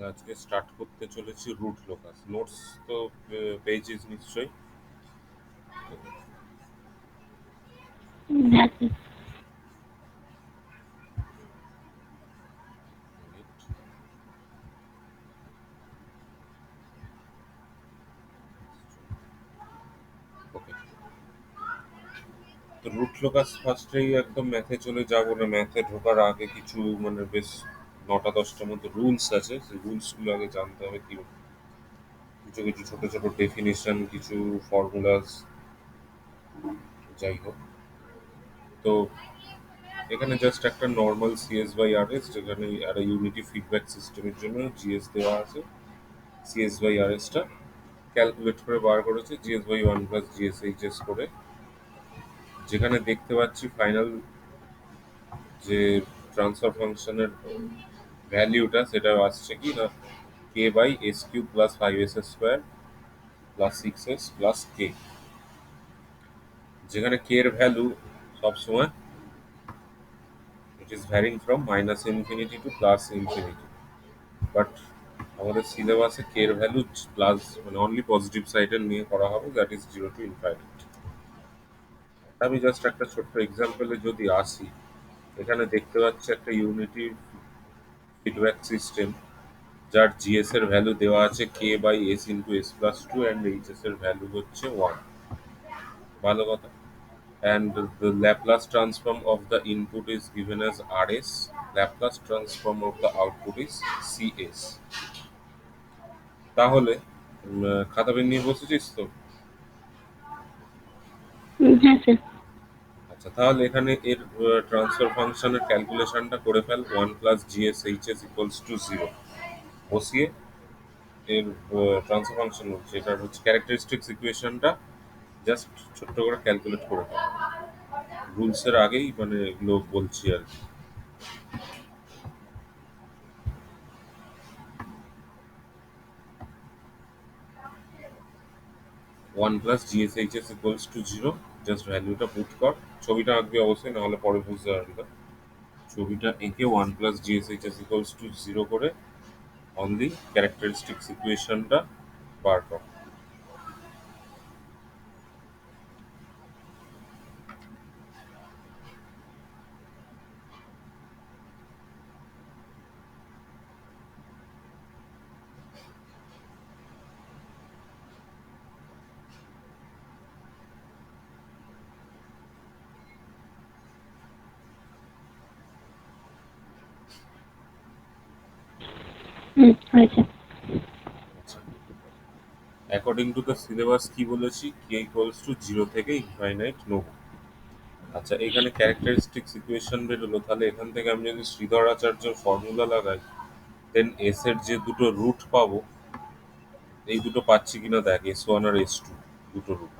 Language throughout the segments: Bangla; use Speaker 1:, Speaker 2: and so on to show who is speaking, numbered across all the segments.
Speaker 1: আজকে স্টার্ট করতে চলেছি রুট লোকাস। নোটস তো পেয়েছিস নিশ্চয়ই।
Speaker 2: হ্যাঁ স্যার।
Speaker 1: ওকে, তো রুট লোকাস ফার্স্টেই একদম ম্যাথে চলে যাবো না, ম্যাথে ঢোকার আগে কিছু মানে বেশ 9টা 10টার মতো রুলস আছে, সেই রুলসগুলো আগে জানতে হবে। কি কিছু কিছু ছোট ছোট ডেফিনিশন, কিছু ফর্মুলাস, যাই হোক। তো এখানে জাস্ট একটা normal CS by R S, যেখানে একটা ইউনিটি ফিডব্যাক সিস্টেমের জন্য জিএস দেওয়া আছে। সিএস বাই আর এসটা ক্যালকুলেট করে বার করেছে GS by 1 plus GS HS করে। যেখানে দেখতে পাচ্ছি ফাইনাল যে ট্রান্সফার ফাংশনের ভ্যালিউটা, সেটা আসছে কি না K by S cube plus 5s² plus 6s plus K, যেখানে কে এর ভ্যালু সবসময় it is varying from minus infinity to plus infinity. But আমাদের সিলেবাসে কে এর ভ্যালু প্লাস মানে অনলি পজিটিভ সাইডের নিয়ে করা হবে, দ্যাট ইজ 0 to ইনফাইনাইট। আমি জাস্ট একটা ছোট্ট এক্সাম্পলে যদি আসি, এখানে দেখতে পাচ্ছি একটা ইউনিটি ফিডব্যাক সিস্টেম যার জিএস এর ভ্যালু দেওয়া আছে K by S into S plus two and HS এর ভ্যালু হচ্ছে 1। ভালো কথা। And the Laplace transform of the input is given as R S, Laplace transform of the output is CS. তাহলে খাতা পেন নিয়ে বসেছিস তো?
Speaker 2: হ্যাঁ স্যার।
Speaker 1: আচ্ছা, তাহলে এখানে এর ট্রান্সফার ফাংশনের ক্যালকুলেশনটা করে fail. 1 plus GS HS equals to 0 বসিয়ে এর ট্রান্সফার ফাংশন হচ্ছে, এটার হচ্ছে ক্যারেক্টারিস্টিক্স ইকুয়েশনটা জাস্ট ছোট্ট করে ক্যালকুলেট করে ফেল। রুলসের আগেই মানে এগুলো বলছি আর কি। 1 plus GS HS equals to 0, just ভ্যালুটা পুট কর। ছবিটা আঁকবি অবশ্যই, নাহলে পরে বুঝতে পারবি না। ছবিটা এঁকে 1 plus GS HS equals to 0 করে অনলি ক্যারেক্টারিস্টিক্স ইকুয়েশনটা বার কর।
Speaker 2: হয়েছে।
Speaker 1: অ্যাকর্ডিং টু দ্য সিলেবাস কি বলেছি, কে ইকুয়ালস টু 0 থেকে ইনফাইনাইট নেব। আচ্ছা, এখানে ক্যারেক্টারিস্টিক্স ইকুয়েশন বেরোলো, তাহলে এখান থেকে আমি যদি শ্রীধর আচার্যের ফর্মুলা লাগাই, দেন এস এর যে দুটো রুট পাবো, এই দুটো পাচ্ছি কিনা দেখ, S1 আর S2 দুটো রুট।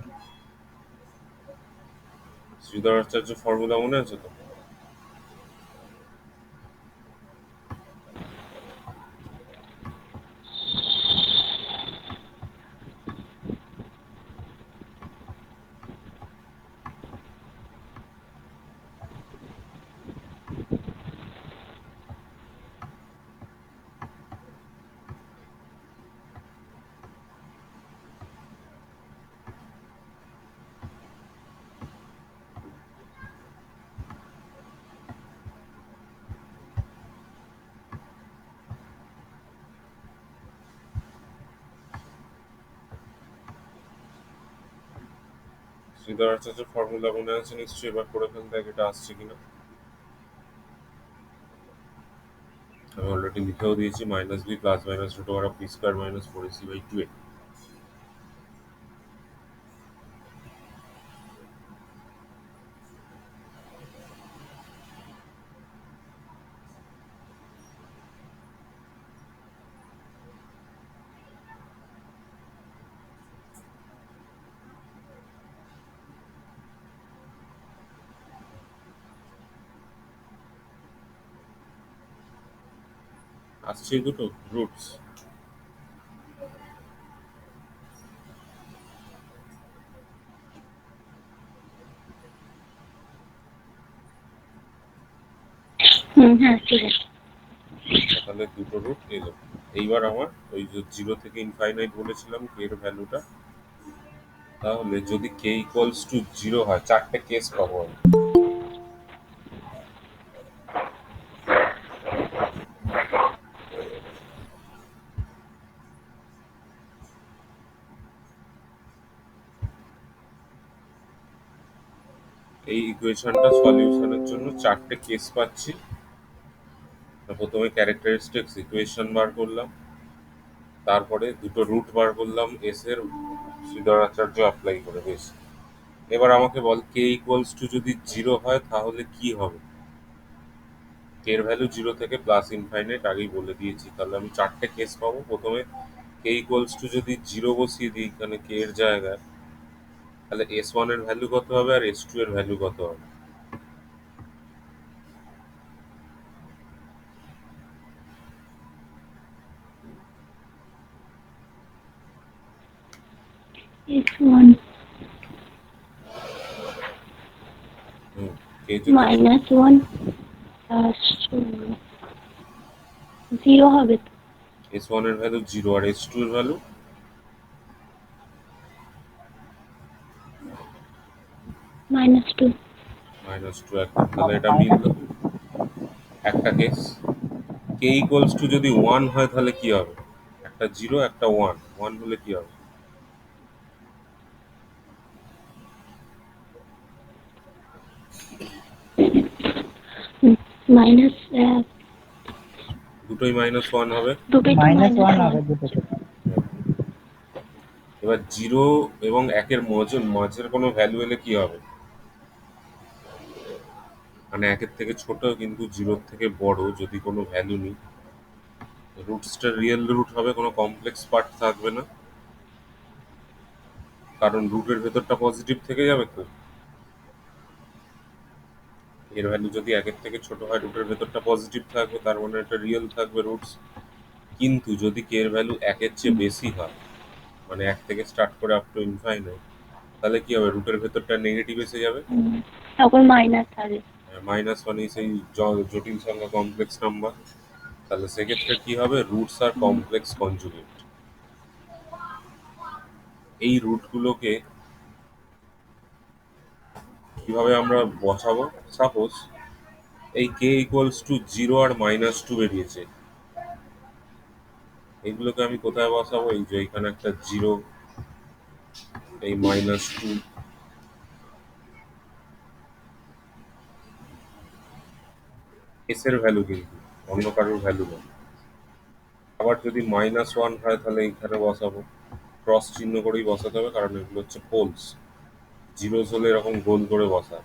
Speaker 1: শ্রীধর আচার্য ফর্মুলা মনে আছে তো? শ্রীধর আচার্যের ফর্মুলা মনে আছে নিশ্চয়ই, এবার করে ফেল দেখ এটা আসছে কিনা। আমি অলরেডি লিখেও দিয়েছি, minus B plus minus root over of B square minus 4AC/2A। আসছে এই দুটো রুটস।
Speaker 2: হ্যাঁ ঠিক আছে।
Speaker 1: তাহলে দুটো রুট এলো। এইবার আমার ওই যে জিরো থেকে ইনফাইনাইট বলেছিলাম কে এর ভ্যালুটা, তাহলে যদি কে ইকুয়ালস টু জিরো হয়, চারটে কেস পাবো আমি। এই ইকুয়েশনটা সলিউশনের জন্য চারটে কেস পাচ্ছি। প্রথমে ক্যারেক্টারিস্টিক্স ইকুয়েশন বার করলাম, তারপরে দুটো রুট বার করলাম এস এর, শ্রীধরাচার্য অ্যাপ্লাই করে। বেশ, এবার আমাকে বল কে ইকুয়ালস টু যদি জিরো হয় তাহলে কি হবে। কে এর ভ্যালু জিরো থেকে প্লাস ইনফাইনাইট আগেই বলে দিয়েছি, তাহলে আমি চারটে কেস পাবো। প্রথমে কে ইকুয়ালস টু যদি জিরো বসিয়ে দিই এখানে কে এর জায়গায়, তাহলে এস ওয়ান এর ভ্যালু কত হবে আর এস টু এর ভ্যালু কত হবে।
Speaker 2: S1
Speaker 1: কে যদি
Speaker 2: -1 প্লাস 0 হবে তো।
Speaker 1: এস ওয়ান এর ভ্যালু জিরো আর এস টু এর ভ্যালু
Speaker 2: -2
Speaker 1: মাইনাস টু। একদম, তাহলে এটা মিলল একটা কেস। কে ইকুয়ালস টু যদি ওয়ান হয় তাহলে কি হবে, একটা জিরো একটা ওয়ান, ওয়ান হলে কি হবে।
Speaker 2: মাইনাস
Speaker 1: দুটোই মাইনাস ওয়ান হবে।
Speaker 2: দুটোই তো
Speaker 3: -1
Speaker 2: -1
Speaker 3: হবে দুটো থেকে।
Speaker 1: এবার জিরো এবং একের মাঝের কোনো ভ্যালু এলে কি হবে, মানে একের থেকে ছোট কিন্তু জিরোর থেকে বড় যদি কোনো ভ্যালু নিই, রুটসটা রিয়েল রুট হবে, কোনো কমপ্লেক্স পার্ট থাকবে না, কারণ রুটের ভেতরটা পজিটিভ থেকে যাবে। তো এর ভ্যালু যদি একের থেকে ছোট হয় রুটের ভেতরটা পজিটিভ থাকবে, তার মানে এটা রিয়েল থাকবে রুটস। কিন্তু যদি কে এর ভ্যালু একের চেয়ে বেশি হয়, মানে এক থেকে স্টার্ট করে আপ টু ইনফাইনাইট, তাহলে কি হবে, রুটের ভেতরটা নেগেটিভ এসে যাবে।
Speaker 2: তখন মাইনাস থাকে।
Speaker 1: মাইনাস মানে সেই জটিল সংখ্যা, কমপ্লেক্স নাম্বার। তাহলে সেক্ষেত্রে কি হবে, রুটস আর কমপ্লেক্স কনজুগেট। এই রুটগুলোকে কিভাবে আমরা বসাবো, সাপোজ এই কে ইকুয়ালস টু জিরো আর -2 বেরিয়েছে, এইগুলোকে আমি কোথায় বসাবো, এই যে এখানে একটা জিরো, এই -2, এস এর ভ্যালু কিন্তু, অন্য কারোর ভ্যালু নয়। আবার যদি -1 হয় তাহলে এইখানে বসাবো, ক্রস চিহ্ন করেই বসাতে হবে কারণ এগুলো হচ্ছে পোলস। জিরোস হলে এরকম গোল করে বসা,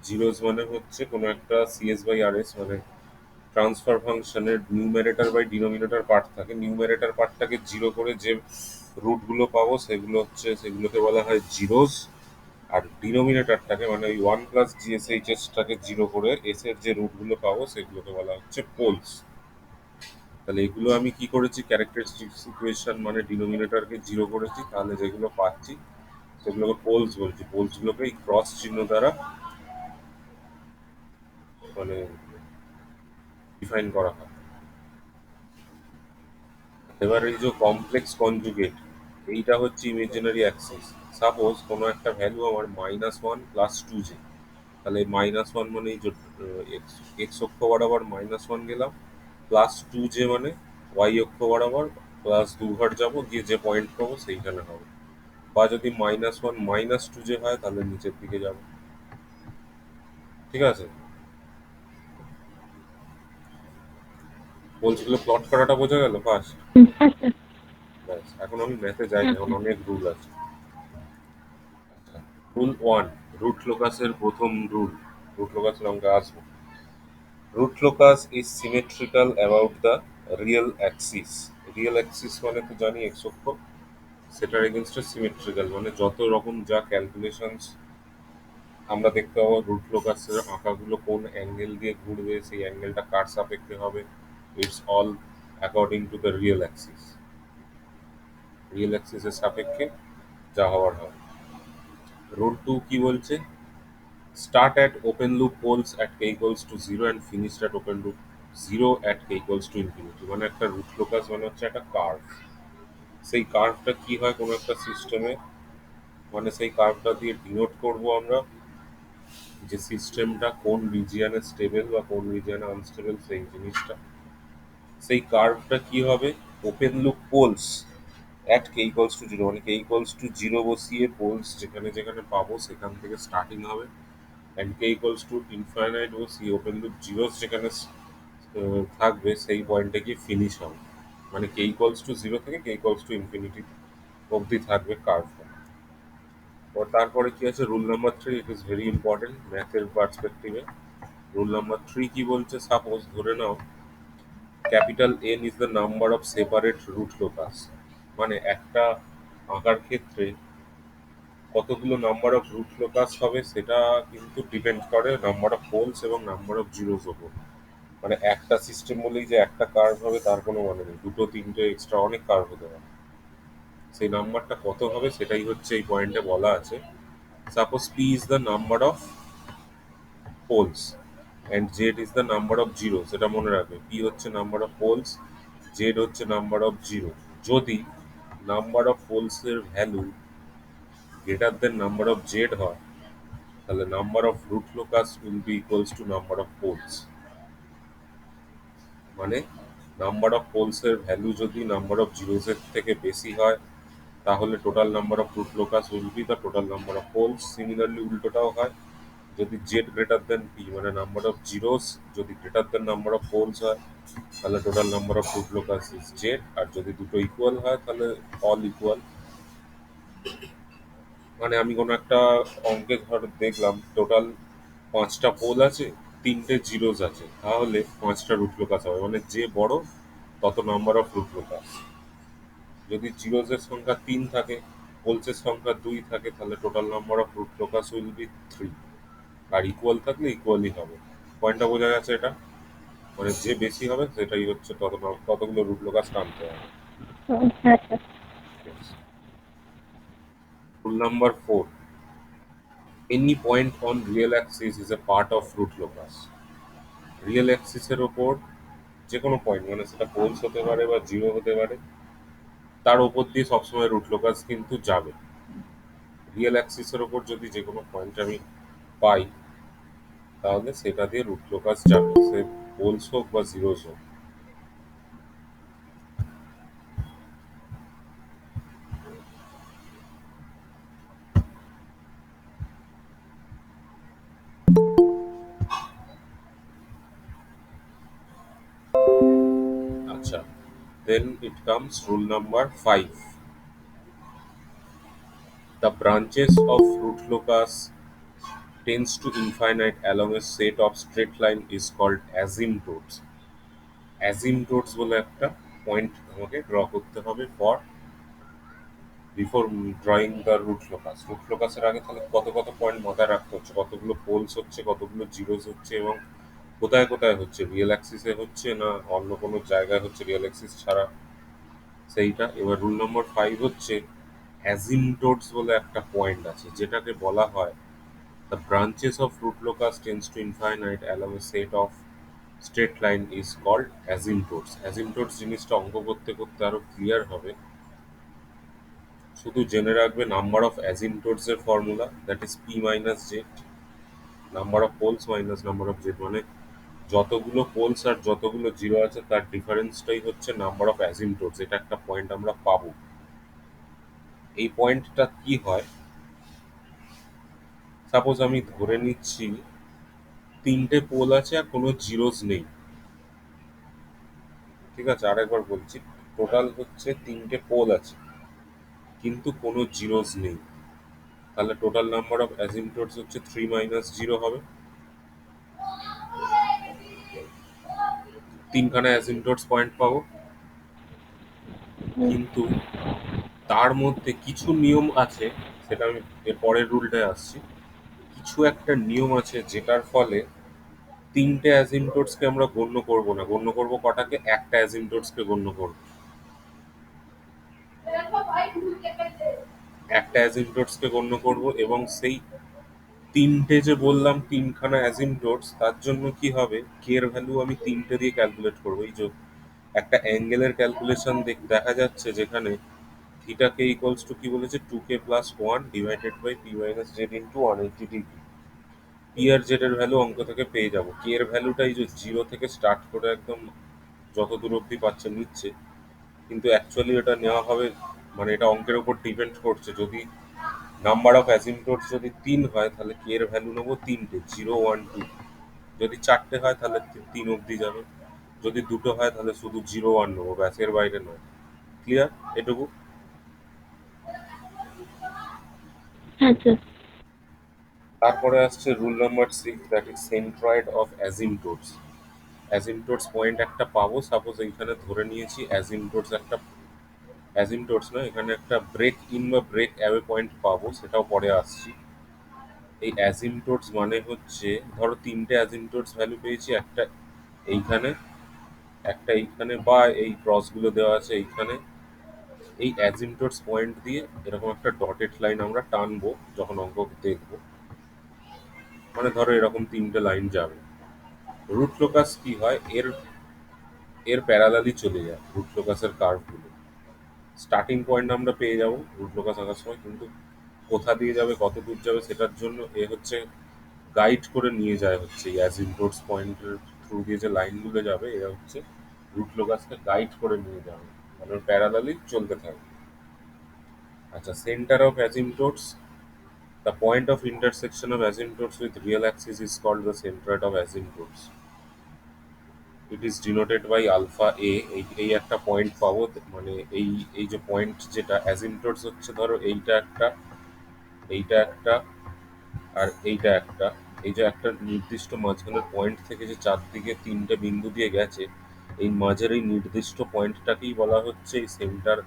Speaker 1: জিরোস মানে হচ্ছে কোনো একটা সিএস বাই আর এস, মানে ট্রান্সফার ফাংশনের নিউমারেটর বাই ডিনোমিনেটর পার্ট থাকে, নিউমারেটর পার্টটাকে জিরো করে যে রুটগুলো পাবো সেগুলো হচ্ছে, সেগুলোকে বলা হয় জিরোস। আর ডিনোমিনেটরটাকে মানে ওই ওয়ান প্লাস জিএসএইচএসটাকে জিরো করে এস এর যে রুটগুলো পাবো সেগুলোকে বলা হচ্ছে পোলস। তাহলে এগুলো আমি কি করেছি, ক্যারেক্টারিস্টিক্স ইকুয়েশন মানে ডিনোমিনেটরকে জিরো করেছি, তাহলে যেগুলো পাচ্ছি সেগুলোকে পোলস বলছি। পোলসগুলোকে এই ক্রস চিহ্ন দ্বারা মানে ডিফাইন করা হয়। এবার এই যে কমপ্লেক্স কনজুগেট, এইটা হচ্ছে ইমেজিনারি অ্যাক্সিস। সাপোজ কোনো একটা ভ্যালু আমার -1 + 2j, তাহলে -1 মানে এই যে এক্স অক্ষ বরাবর -1 গেলাম, +2j মানে ওয়াই অক্ষ বরাবর প্লাস 2 ঘর যাবো, গিয়ে যে পয়েন্ট পাবো সেইখানে হবে। বা যদি -1 - 2j হয় তাহলে নিচের দিকে যাবো। ঠিক আছে, বলছিল প্লট করাটা বোঝা গেল ফার্স্ট।
Speaker 2: হ্যাঁ স্যার।
Speaker 1: ব্যাস, এখন আমি ম্যাথে যাই না,
Speaker 2: হ্যাঁ
Speaker 1: এখন
Speaker 2: স্যার।
Speaker 1: অনেক রুল আছে। রুল ওয়ান, রুট লোকাসের প্রথম রুল, রুট লোকাসের অঙ্কে আসবো। Root locus is symmetrical about the real axis. Real axis মানে তো জানি এক্স অক্ষ, সেটার এগেনস্টে সিমেট্রিক্যাল মানে যত রকম যা ক্যালকুলেশনস আমরা দেখতে পাবো রুট লোকাসের আঁকাগুলো কোন অ্যাঙ্গেল দিয়ে ঘুরবে, সেই অ্যাঙ্গেলটা কার সাপেক্ষে হবে, it's all according to the real axis. Real অ্যাক্সিসের সাপেক্ষে যা হওয়ার হবে। রুল টু কি বলছে, start at open loop poles at k equals to 0 and finish at open loop 0 at k equals to infinity. মানে একটা রুট লোকাস মানে হচ্ছে একটা কার্ভ। সেই কার্ভটা কি হয় কোনো একটা সিস্টেমে, মানে সেই কার্ভটা দিয়ে ডিনোট করব আমরা যে সিস্টেমটা কোন রিজিয়নে স্টেবল বা কোন রিজিয়নে আনস্টেবল সেই জিনিসটা। সেই কার্ভটা কি হবে, open loop poles at K equals to zero, মানে কে ইকুয়ালস টু জিরো বসিয়ে পোলস যেখানে যেখানে পাবো সেখান থেকে স্টার্টিং হবে, and K equals to infinite বসিয়ে ওপেন লুপ জিরোস যেখানে থাকবে সেই পয়েন্টে গিয়ে ফিনিশ হবে। মানে কে ইকুয়ালস টু জিরো থেকে কে ইকুয়ালস টু ইনফিনিটি অবধি থাকবে কার্ভটা। তারপরে কি আছে rule number three, it is very important ম্যাথের পার্সপেক্টিভে। রুল নাম্বার থ্রি কি বলছে, সাপোজ ধরে নাও capital N is the number of separate root locus. মানে একটা আঁকার ক্ষেত্রে কতগুলো নাম্বার অফ রুট লোকাস হবে সেটা কিন্তু ডিপেন্ড করে নাম্বার অফ পোলস এবং নাম্বার অফ জিরোস ওপর। মানে একটা সিস্টেম বলেই যে একটা কার্ভ হবে তার কোনো মানে নেই, দুটো তিনটে এক্সট্রা অনেক কার্ভ হতে পারে। সেই নাম্বারটা কত হবে সেটাই হচ্ছে এই পয়েন্টে বলা আছে। Suppose P is the number of poles and Z is the number of zero, সেটা মনে রাখবে, পি হচ্ছে নাম্বার অফ পোলস, জেড হচ্ছে নাম্বার অফ জিরো। যদি নাম্বার অফ পোলসের value greater than number of Z হয় তাহলে number of root locus will be equals to number of poles. মানে নাম্বার অফ পোলসের ভ্যালু যদি নাম্বার অফ জিরোসের থেকে বেশি হয় তাহলে total number of root locus will be the total number of poles. Similarly উল্টোটাও হয়, যদি জেড গ্রেটার দেন পি মানে নাম্বার অফ জিরোস যদি greater than number of poles হয় তাহলে total number of root locus is Z. আর যদি দুটো ইকুয়াল হয় তাহলে অল ইকুয়াল। মানে আমি কোনো একটা অঙ্কে ধর দেখলাম টোটাল পাঁচটা পোল আছে, তিনটে জিরোস আছে, তাহলে পাঁচটা রুট লোকাস হবে, মানে যে বড় তত নাম্বার অফ রুট লোকাস। যদি জিরোসের সংখ্যা তিন থাকে, পোলসের সংখ্যা দুই থাকে, তাহলে total number of root locus will be three. আর ইকুয়াল থাকলে ইকুয়ালই হবে। পয়েন্টটা বোঝা গেছে এটা? মানে যে বেশি হবে সেটাই হচ্ছে ততগুলো রুট লোকাস টানতে হবে।
Speaker 2: হ্যাঁ sir.
Speaker 1: Rule number four, any point on real axis is a part of root locus. Real অ্যাক্সিসের ওপর যে কোনো পয়েন্ট, মানে সেটা পোলস হতে পারে বা জিরো হতে পারে, তার ওপর দিয়ে সবসময় রুট লোকাস কিন্তু যাবে। রিয়েল অ্যাক্সিসের ওপর যদি যে কোনো পয়েন্ট আমি পাই তাহলে সেটা দিয়ে রুট লোকাস যাবে, সে পোলস হোক বা জিরোস হোক। আচ্ছা, then it comes rule number five, the branches of root locus tends to infinite along a set of straight line is called asymptotes. অ্যাজিমটোটস বলে একটা পয়েন্ট আমাকে ড্র করতে হবে for before drawing the root locus. Root লোকাসের আগে তাহলে কত কত পয়েন্ট মাথায় রাখতে হচ্ছে, কতগুলো পোলস হচ্ছে, কতগুলো জিরোস হচ্ছে, এবং কোথায় কোথায় হচ্ছে, রিয়েল অ্যাক্সিসে হচ্ছে না অন্য কোনো জায়গায় হচ্ছে রিয়েল অ্যাক্সিস ছাড়া, সেইটা। এবার রুল নম্বর ফাইভ হচ্ছে অ্যাজিমটোটস বলে একটা পয়েন্ট আছে যেটাকে বলা হয় the branches of root locus tends to infinite along a set of straight line is called asymptotes. asymptotes জিনিসটা অঙ্ক করতে করতে আরো ক্লিয়ার হবে। শুধু জেনে রাখবে নাম্বার অফ অ্যাজিমটোটস এর formula, that is P minus Z, number of poles minus number of Z, মানে যতগুলো পোলস আর যতগুলো জিরো আছে তার ডিফারেন্সটাই হচ্ছে নাম্বার অফ অ্যাজিমটোটস। এটা একটা পয়েন্ট আমরা পাবো। এই পয়েন্টটা কি হয়, সাপোজ আমি ধরে নিচ্ছি তিনটে পোল আছে আর কোনো জিরোস নেই। ঠিক আছে, আরেকবার বলছি, টোটাল হচ্ছে তিনটে পোল আছে কিন্তু কোনো জিরোস নেই, তাহলে টোটাল নাম্বার অফ অ্যাজিমটোটস হচ্ছে থ্রি মাইনাস জিরো হবে। তিনখানা অ্যাজিমটোটস পয়েন্ট পাবো, কিন্তু তার মধ্যে কিছু নিয়ম আছে, সেটা আমি এর পরের রুলটায় আসছি। কিছু একটা নিয়ম আছে যেটার ফলে তিনটে অ্যাজিমটোটসকে আমরা গণ্য করব না, গণ্য করব কটাকে, একটা অ্যাজিমটোটসকে গণ্য করব। একটা অ্যাজিমটোটসকে গণ্য করব এবং সেই তিনটে যে বললাম তিনখানা অ্যাজিমটোটস, তার জন্য কি হবে, কে এর ভ্যালু আমি তিনটে দিয়ে ক্যালকুলেট করবো। এই যে একটা অ্যাঙ্গেলের ক্যালকুলেশন দেখা যাচ্ছে যেখানে থিটা কে ইকুয়ালস টু কি বলেছে 2k plus 1 divided by P minus Z into 180 degree. P আর জেড এর ভ্যালু অঙ্ক থেকে পেয়ে যাবো। কে এর ভ্যালুটাই যে জিরো থেকে স্টার্ট করে একদম যত দূর অব্দি পাচ্ছে নিচ্ছে, কিন্তু অ্যাকচুয়ালি এটা নেওয়া হবে, মানে এটা অঙ্কের উপর ডিপেন্ড করছে। যদি নাম্বার অফ অ্যাসিম্পটোটস যদি 3 হয় তাহলে কে এর ভ্যালু নেবো 3টে, 0 1 2। যদি 4টে হয় তাহলে 3 অব্দি যাবে, যদি দুটো হয় তাহলে শুধু 0 1 নেবো, ব্যাস, এর বাইরে নয়। ক্লিয়ার এটুকু?
Speaker 2: হ্যাঁ স্যার।
Speaker 1: তারপরে আসছে rule number 6, that is centroid of asymptotes. Asymptotes point একটা পাবো, সাপোজ এইখানে ধরে নিয়েছি অ্যাসিম্পটোটস একটা, অ্যাসিম্পটোটস না, এখানে একটা ব্রেক ইন বা ব্রেক অ্যাওয়ে পয়েন্ট পাবো, সেটাও পরে আসছি। এই অ্যাসিম্পটোটস মানে হচ্ছে, ধরো তিনটে অ্যাসিম্পটোটস ভ্যালু পেয়েছি, একটা এইখানে, একটা এইখানে, বা এই ক্রসগুলো দেওয়া আছে এইখানে। এই অ্যাসিম্পটোটস পয়েন্ট দিয়ে এরকম একটা ডটেড লাইন আমরা টানবো যখন অঙ্ক দেখবো। মানে ধরো এরকম তিনটে লাইন যাবে। রুট লোকাস কি হয়, এর এর প্যারালালি চলে যায় রুট লোকাসের কার্ভগুলো। স্টার্টিং পয়েন্ট আমরা পেয়ে যাবো রুট লোকাস আঁকার সময়, কিন্তু কোথা দিয়ে যাবে, কত দূর যাবে, সেটার জন্য এ হচ্ছে গাইড করে নিয়ে যায়, হচ্ছে এই অ্যাসিম্পটোটস পয়েন্টের থ্রু দিয়ে যে লাইনগুলো যাবে, এরা হচ্ছে রুট লোকাসকে গাইড করে নিয়ে যাবে, মানে প্যারালালি চলতে থাকবে। আচ্ছা, centre of asymptotes, the point of intersection of asymptotes with real axis is called the centroid of asymptotes. It is denoted by alpha a। এই একটা পয়েন্ট পাবো, মানে এই এই যে পয়েন্ট যেটা অ্যাসিম্পটোটস হচ্ছে, ধরো এইটা একটা, এইটা একটা, আর এইটা একটা। এই যে একটা নির্দিষ্ট মাঝখানের পয়েন্ট থেকে যে চারদিকে তিনটে বিন্দু দিয়ে গেছে, এই মাঝের এই নির্দিষ্ট পয়েন্টটাকেই বলা হচ্ছে এই সেন্টার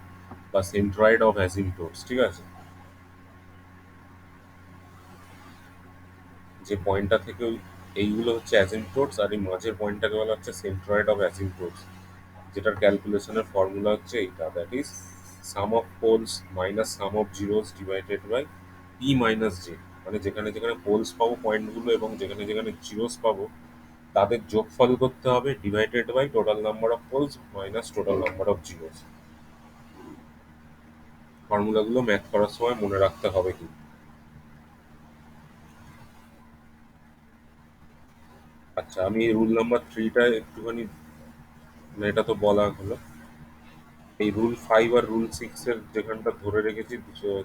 Speaker 1: বা সেন্ট্রয়েড অফ অ্যাসিম্পটোটস। ঠিক আছে? যে পয়েন্টটা থেকে এইগুলো হচ্ছে অ্যাসিম্পটোটস, আর এই মাঝের পয়েন্টটাকে বলা হচ্ছে সেন্ট্রয়েড অফ অ্যাসিম্পটোটস, যেটার ক্যালকুলেশনের ফর্মুলা হচ্ছে এইটা, that is sum of poles minus sum of zeros divided by P minus Z. মানে যেখানে যেখানে পোলস পাবো পয়েন্টগুলো এবং যেখানে যেখানে জিরোস পাবো তাদের যোগফল করতে হবে, divided by total number of poles minus total number of zeros. ফর্মুলাগুলো ম্যাথ করার সময় মনে রাখতে হবে কি। আচ্ছা, আমি রুল নাম্বার 3টা একটুখানি, মানে এটা তো বলা হলো। এই রুল 5 আর রুল 6 এর যেখানটা ধরে রেখেছি,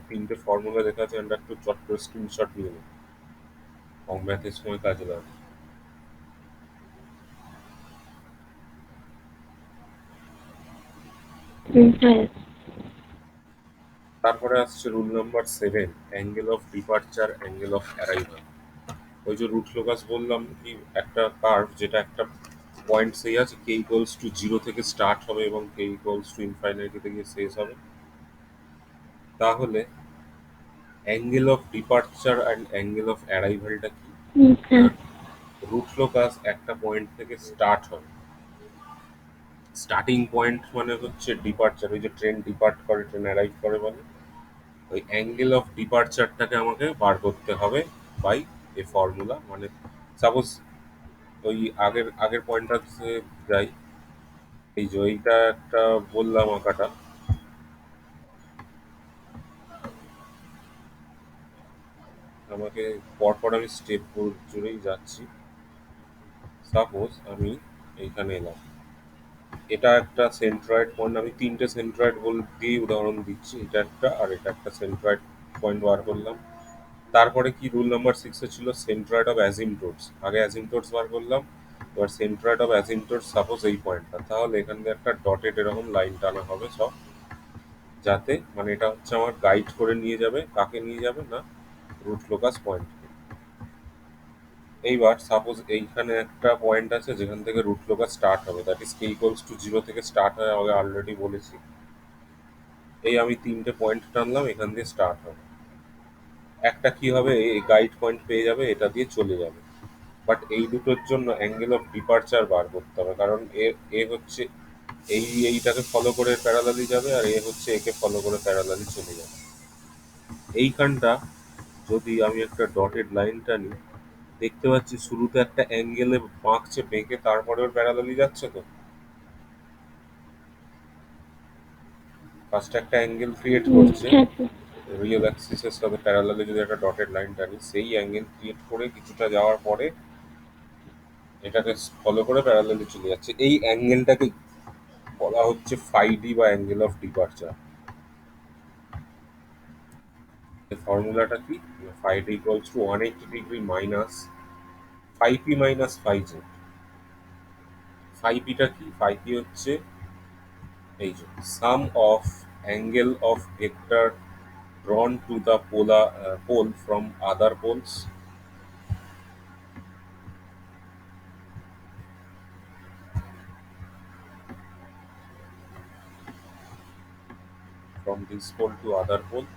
Speaker 1: তিনটে ফর্মুলা দেখা আছে, আমরা একটু চট করে স্ক্রিনশট নিয়ে নেব, ম্যাথের সময় কাজে লাগবে।
Speaker 2: হ্যাঁ।
Speaker 1: তারপরে আসছে rule number 7, angle of departure, angle of arrival. ওই যে রুট লোকাস বললাম কি, একটা কার্ভ যেটা একটা পয়েন্ট সেই আছে, কে ইকুয়ালস টু 0 থেকে স্টার্ট হবে এবং কে ইকুয়ালস টু ইনফাইনাইটিতে গিয়ে শেষ হবে। তাহলে angle of departure and angle of অ্যারাইভালটা কি
Speaker 2: হ্যাঁ।
Speaker 1: না? রুট লোকাস একটা পয়েন্ট থেকে স্টার্ট হবে, স্টার্টিং পয়েন্ট মানে হচ্ছে ডিপারচার, ওই যে ট্রেন ডিপার্ট করে, ট্রেন অ্যারাইভ করে বলে, ওই অ্যাঙ্গেল অফ ডিপারচারটাকে আমাকে বার করতে হবে বাই এ ফর্মুলা। মানে সাপোজ ওই আগের আগের পয়েন্টটাতে যাই, এই যে এইটা একটা বললাম আঁকাটা, আমাকে পরপর আমি স্টেপ জুড়েই যাচ্ছি। সাপোজ আমি এইখানে এলাম, এটা একটা সেন্ট্রয়েড পয়েন্ট, আমি তিনটে সেন্ট্রয়েড দিয়ে উদাহরণ দিচ্ছি, এটা একটা আর এটা একটা সেন্ট্রয়েড পয়েন্ট বার করলাম। তারপরে কি রুল নাম্বার 6 ছিল, সেন্ট্রয়েড অফ অ্যাসিম্পটোটস, আগে অ্যাসিম্পটোটস বার করলাম, এবার সেন্ট্রয়েড অফ অ্যাসিম্পটোটস, সাপোজ এই পয়েন্টটা, তাহলে এখান দিয়ে একটা ডটেড এরকম লাইন টানা হবে সব, যাতে মানে এটা হচ্ছে আমার গাইড করে নিয়ে যাবে, কাকে নিয়ে যাবে না, রুট লোকাস পয়েন্ট। এইবার সাপোজ এইখানে একটা পয়েন্ট আছে যেখান থেকে রুট লোকাস স্টার্ট হবে, that is K equals two 0 থেকে স্টার্ট হয়, আগে অলরেডি বলেছি। এই আমি তিনটে পয়েন্ট টানলাম, এখান দিয়ে স্টার্ট হবে। একটা কি হবে, এই গাইড পয়েন্ট পেয়ে যাবে, এটা দিয়ে চলে যাবে। বাট এই দুটোর জন্য অ্যাঙ্গেল অফ ডিপারচার বার করতে হবে, কারণ এ হচ্ছে এইটাকে ফলো করে প্যারালালি যাবে, আর এ হচ্ছে একে ফলো করে প্যারালালি চলে যাবে। এইখানটা যদি আমি একটা ডটেড লাইন টানি, দেখতে পাচ্ছি শুরুতে একটা অ্যাঙ্গেলে বাঁকছে, বেঁকে তারপরে ওর প্যারালালি যাচ্ছে তো। ফার্স্ট একটা অ্যাঙ্গেল ক্রিয়েট
Speaker 2: হ্যাঁ
Speaker 1: করছে
Speaker 2: স্যার।
Speaker 1: রিয়েল অ্যাক্সিসের সাথে প্যারালালে যদি একটা ডটেড লাইন টানি, সেই অ্যাঙ্গেল ক্রিয়েট করে কিছুটা যাওয়ার পরে এটাকে ফলো করে প্যারালালে চলে যাচ্ছে। এই অ্যাঙ্গেলটাকে বলা হচ্ছে ফাই ডি বা অ্যাঙ্গেল অফ ডিপারচার। ফর্মুলাটা কি? Phi D equals to 180 degree minus phi P minus phi Z. Phi পিটা কি? ফাই পি হচ্ছে এই যে sum of angle of vector drawn to the polar pole from other poles from this pole to other pole।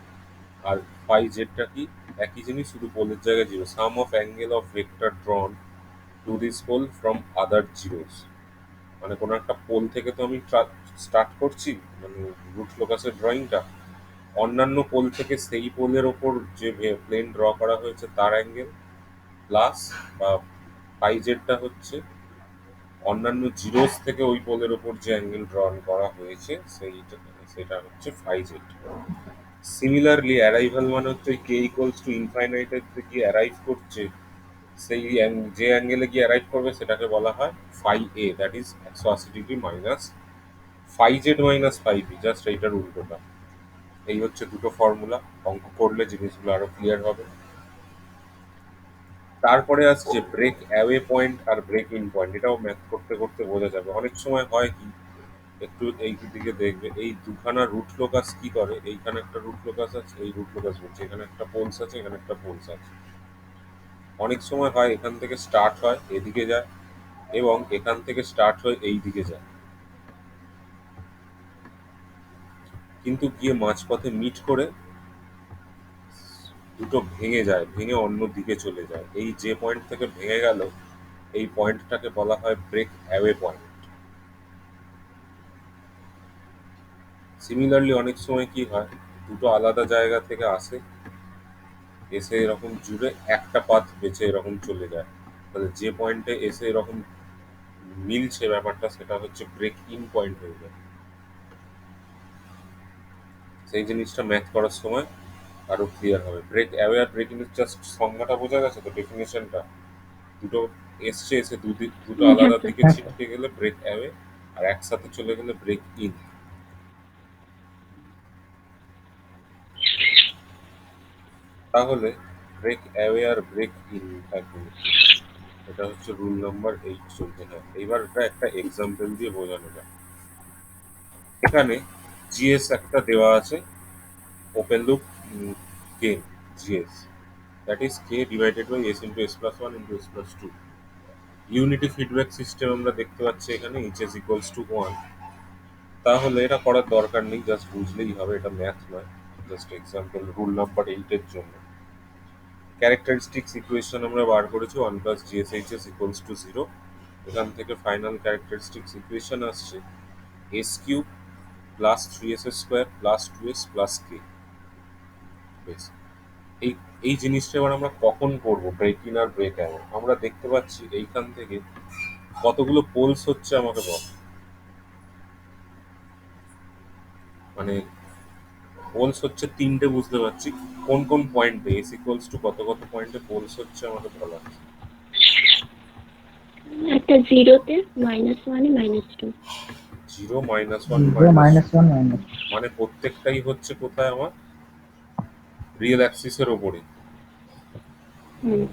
Speaker 1: আর ফাই জেডটা কি? একই জিনিস, শুধু পোলের জায়গায় zero. Sum of angle of vector drawn to this pole from other zeros. মানে কোনো একটা পোল থেকে তো আমি স্টার্ট করছি, মানে রুট লোকাসের ড্রয়িংটা, অন্যান্য পোল থেকে সেই পোলের ওপর যে প্লেন ড্র করা হয়েছে তার অ্যাঙ্গেল, প্লাস বা ফাই জেডটা হচ্ছে অন্যান্য জিরোস থেকে ওই পোলের ওপর যে অ্যাঙ্গেল ড্রন করা হয়েছে সেটা হচ্ছে ফাই জেড। সিমিলারলি অ্যারাইভাল মানে হচ্ছে কে ইকুয়ালস টু ইনফাইনাইটের গিয়ে অ্যারাইভ করছে, সেই যে অ্যাঙ্গেলে গিয়ে অ্যারাইভ করবে সেটাকে বলা হয় phi A, that is 180 degree minus phi Z minus phi B, just এইটার উল্টোটা। এই হচ্ছে দুটো ফর্মুলা, অঙ্ক করলে জিনিসগুলো আরো ক্লিয়ার হবে। তারপরে আসছে ব্রেক অ্যাওয়ে পয়েন্ট আর ব্রেক ইন পয়েন্ট। এটাও ম্যাথ করতে করতে বোঝা যাবে। অনেক সময় হয় কি, একটু এই দিকে দেখবে, এই দুখানা রুট লোকাস কি করে, এইখানে একটা রুট লোকাস আছে, এই রুট লোকাস বলছে, এখানে একটা পোলস আছে, এখানে একটা পোলস আছে। অনেক সময় হয় এখান থেকে স্টার্ট হয় এদিকে যায়, এবং এখান থেকে স্টার্ট হয়ে এই দিকে যায়, কিন্তু গিয়ে মাঝপথে মিট করে দুটো ভেঙে যায়, ভেঙে অন্য দিকে চলে যায়। এই যে পয়েন্ট থেকে ভেঙে গেল, এই পয়েন্টটাকে বলা হয় ব্রেক অ্যাওয়ে পয়েন্ট। সিমিলারলি অনেক সময় কি হয়, দুটো আলাদা জায়গা থেকে আসে, এসে এরকম জুড়ে একটা পাথ বেছে এরকম চলে যায়, তাহলে যে পয়েন্টে এসে এরকম মিলছে ব্যাপারটা, সেটা হচ্ছে ব্রেক ইন পয়েন্ট হয়ে যায়। সেই জিনিসটা ম্যাথ করার সময় আরো ক্লিয়ার হবে। ব্রেক অ্যাওয়ে আর ব্রেক ইন জাস্ট সংজ্ঞাটা বোঝা গেছে তো, ডেফিনেশনটা। দুটো এসছে, এসে দুটো
Speaker 2: হ্যাঁ
Speaker 1: আলাদা
Speaker 2: স্যার।
Speaker 1: দিকে ছিটকে গেলে ব্রেক অ্যাওয়ে, আর একসাথে চলে গেলে ব্রেক ইন। তাহলে ব্রেক অ্যাওয়ে আর ব্রেক ইন থাকবে, এটা হচ্ছে রুল নাম্বার 8 চলছে। হ্যাঁ, এইবার এটা একটা এক্সাম্পল দিয়ে বোঝানো যায়। এখানে জিএস একটা দেওয়া আছে, open loop gain GS, that is K divided by S into S plus one into S plus two. Unity feedback system আমরা দেখতে পাচ্ছি এখানে, এইচ এস ইকুয়ালস টু 1। তাহলে এটা করার দরকার নেই, জাস্ট বুঝলেই হবে, এটা ম্যাথ নয়, জাস্ট এক্সাম্পল রুল নাম্বার 8 এর জন্য। ক্যারেক্টারিস্টিক্স ইকুয়েশন আমরা বার করেছি 1 প্লাস জিএসএইচএস ইকুয়ালস টু 0। এখান থেকে ফাইনাল ক্যারেক্টারিস্টিক্স ইকুয়েশন আসছে S cube plus 3s square plus 2s plus K. বেশ, এই এই জিনিসটা এবার আমরা কখন করব, ব্রেক ইন আর ব্রেক অ্যাওয়ে? আমরা দেখতে পাচ্ছি এইখান থেকে কতগুলো পোলস হচ্ছে আমাকে বল, মানে পোলস হচ্ছে তিনটে বুঝতে পারছি, কোন কোন পয়েন্টে এস ইকুয়ালস টু কত কত পয়েন্টে পোলস হচ্ছে আমাকে বলা।
Speaker 2: একটা জিরোতে, -1 -2।
Speaker 1: 0 -1
Speaker 3: 0
Speaker 1: -2,
Speaker 3: -1 -2।
Speaker 1: মানে প্রত্যেকটাই হচ্ছে কোথায় আমার রিয়েল অ্যাক্সিসের ওপরে।
Speaker 2: হুম।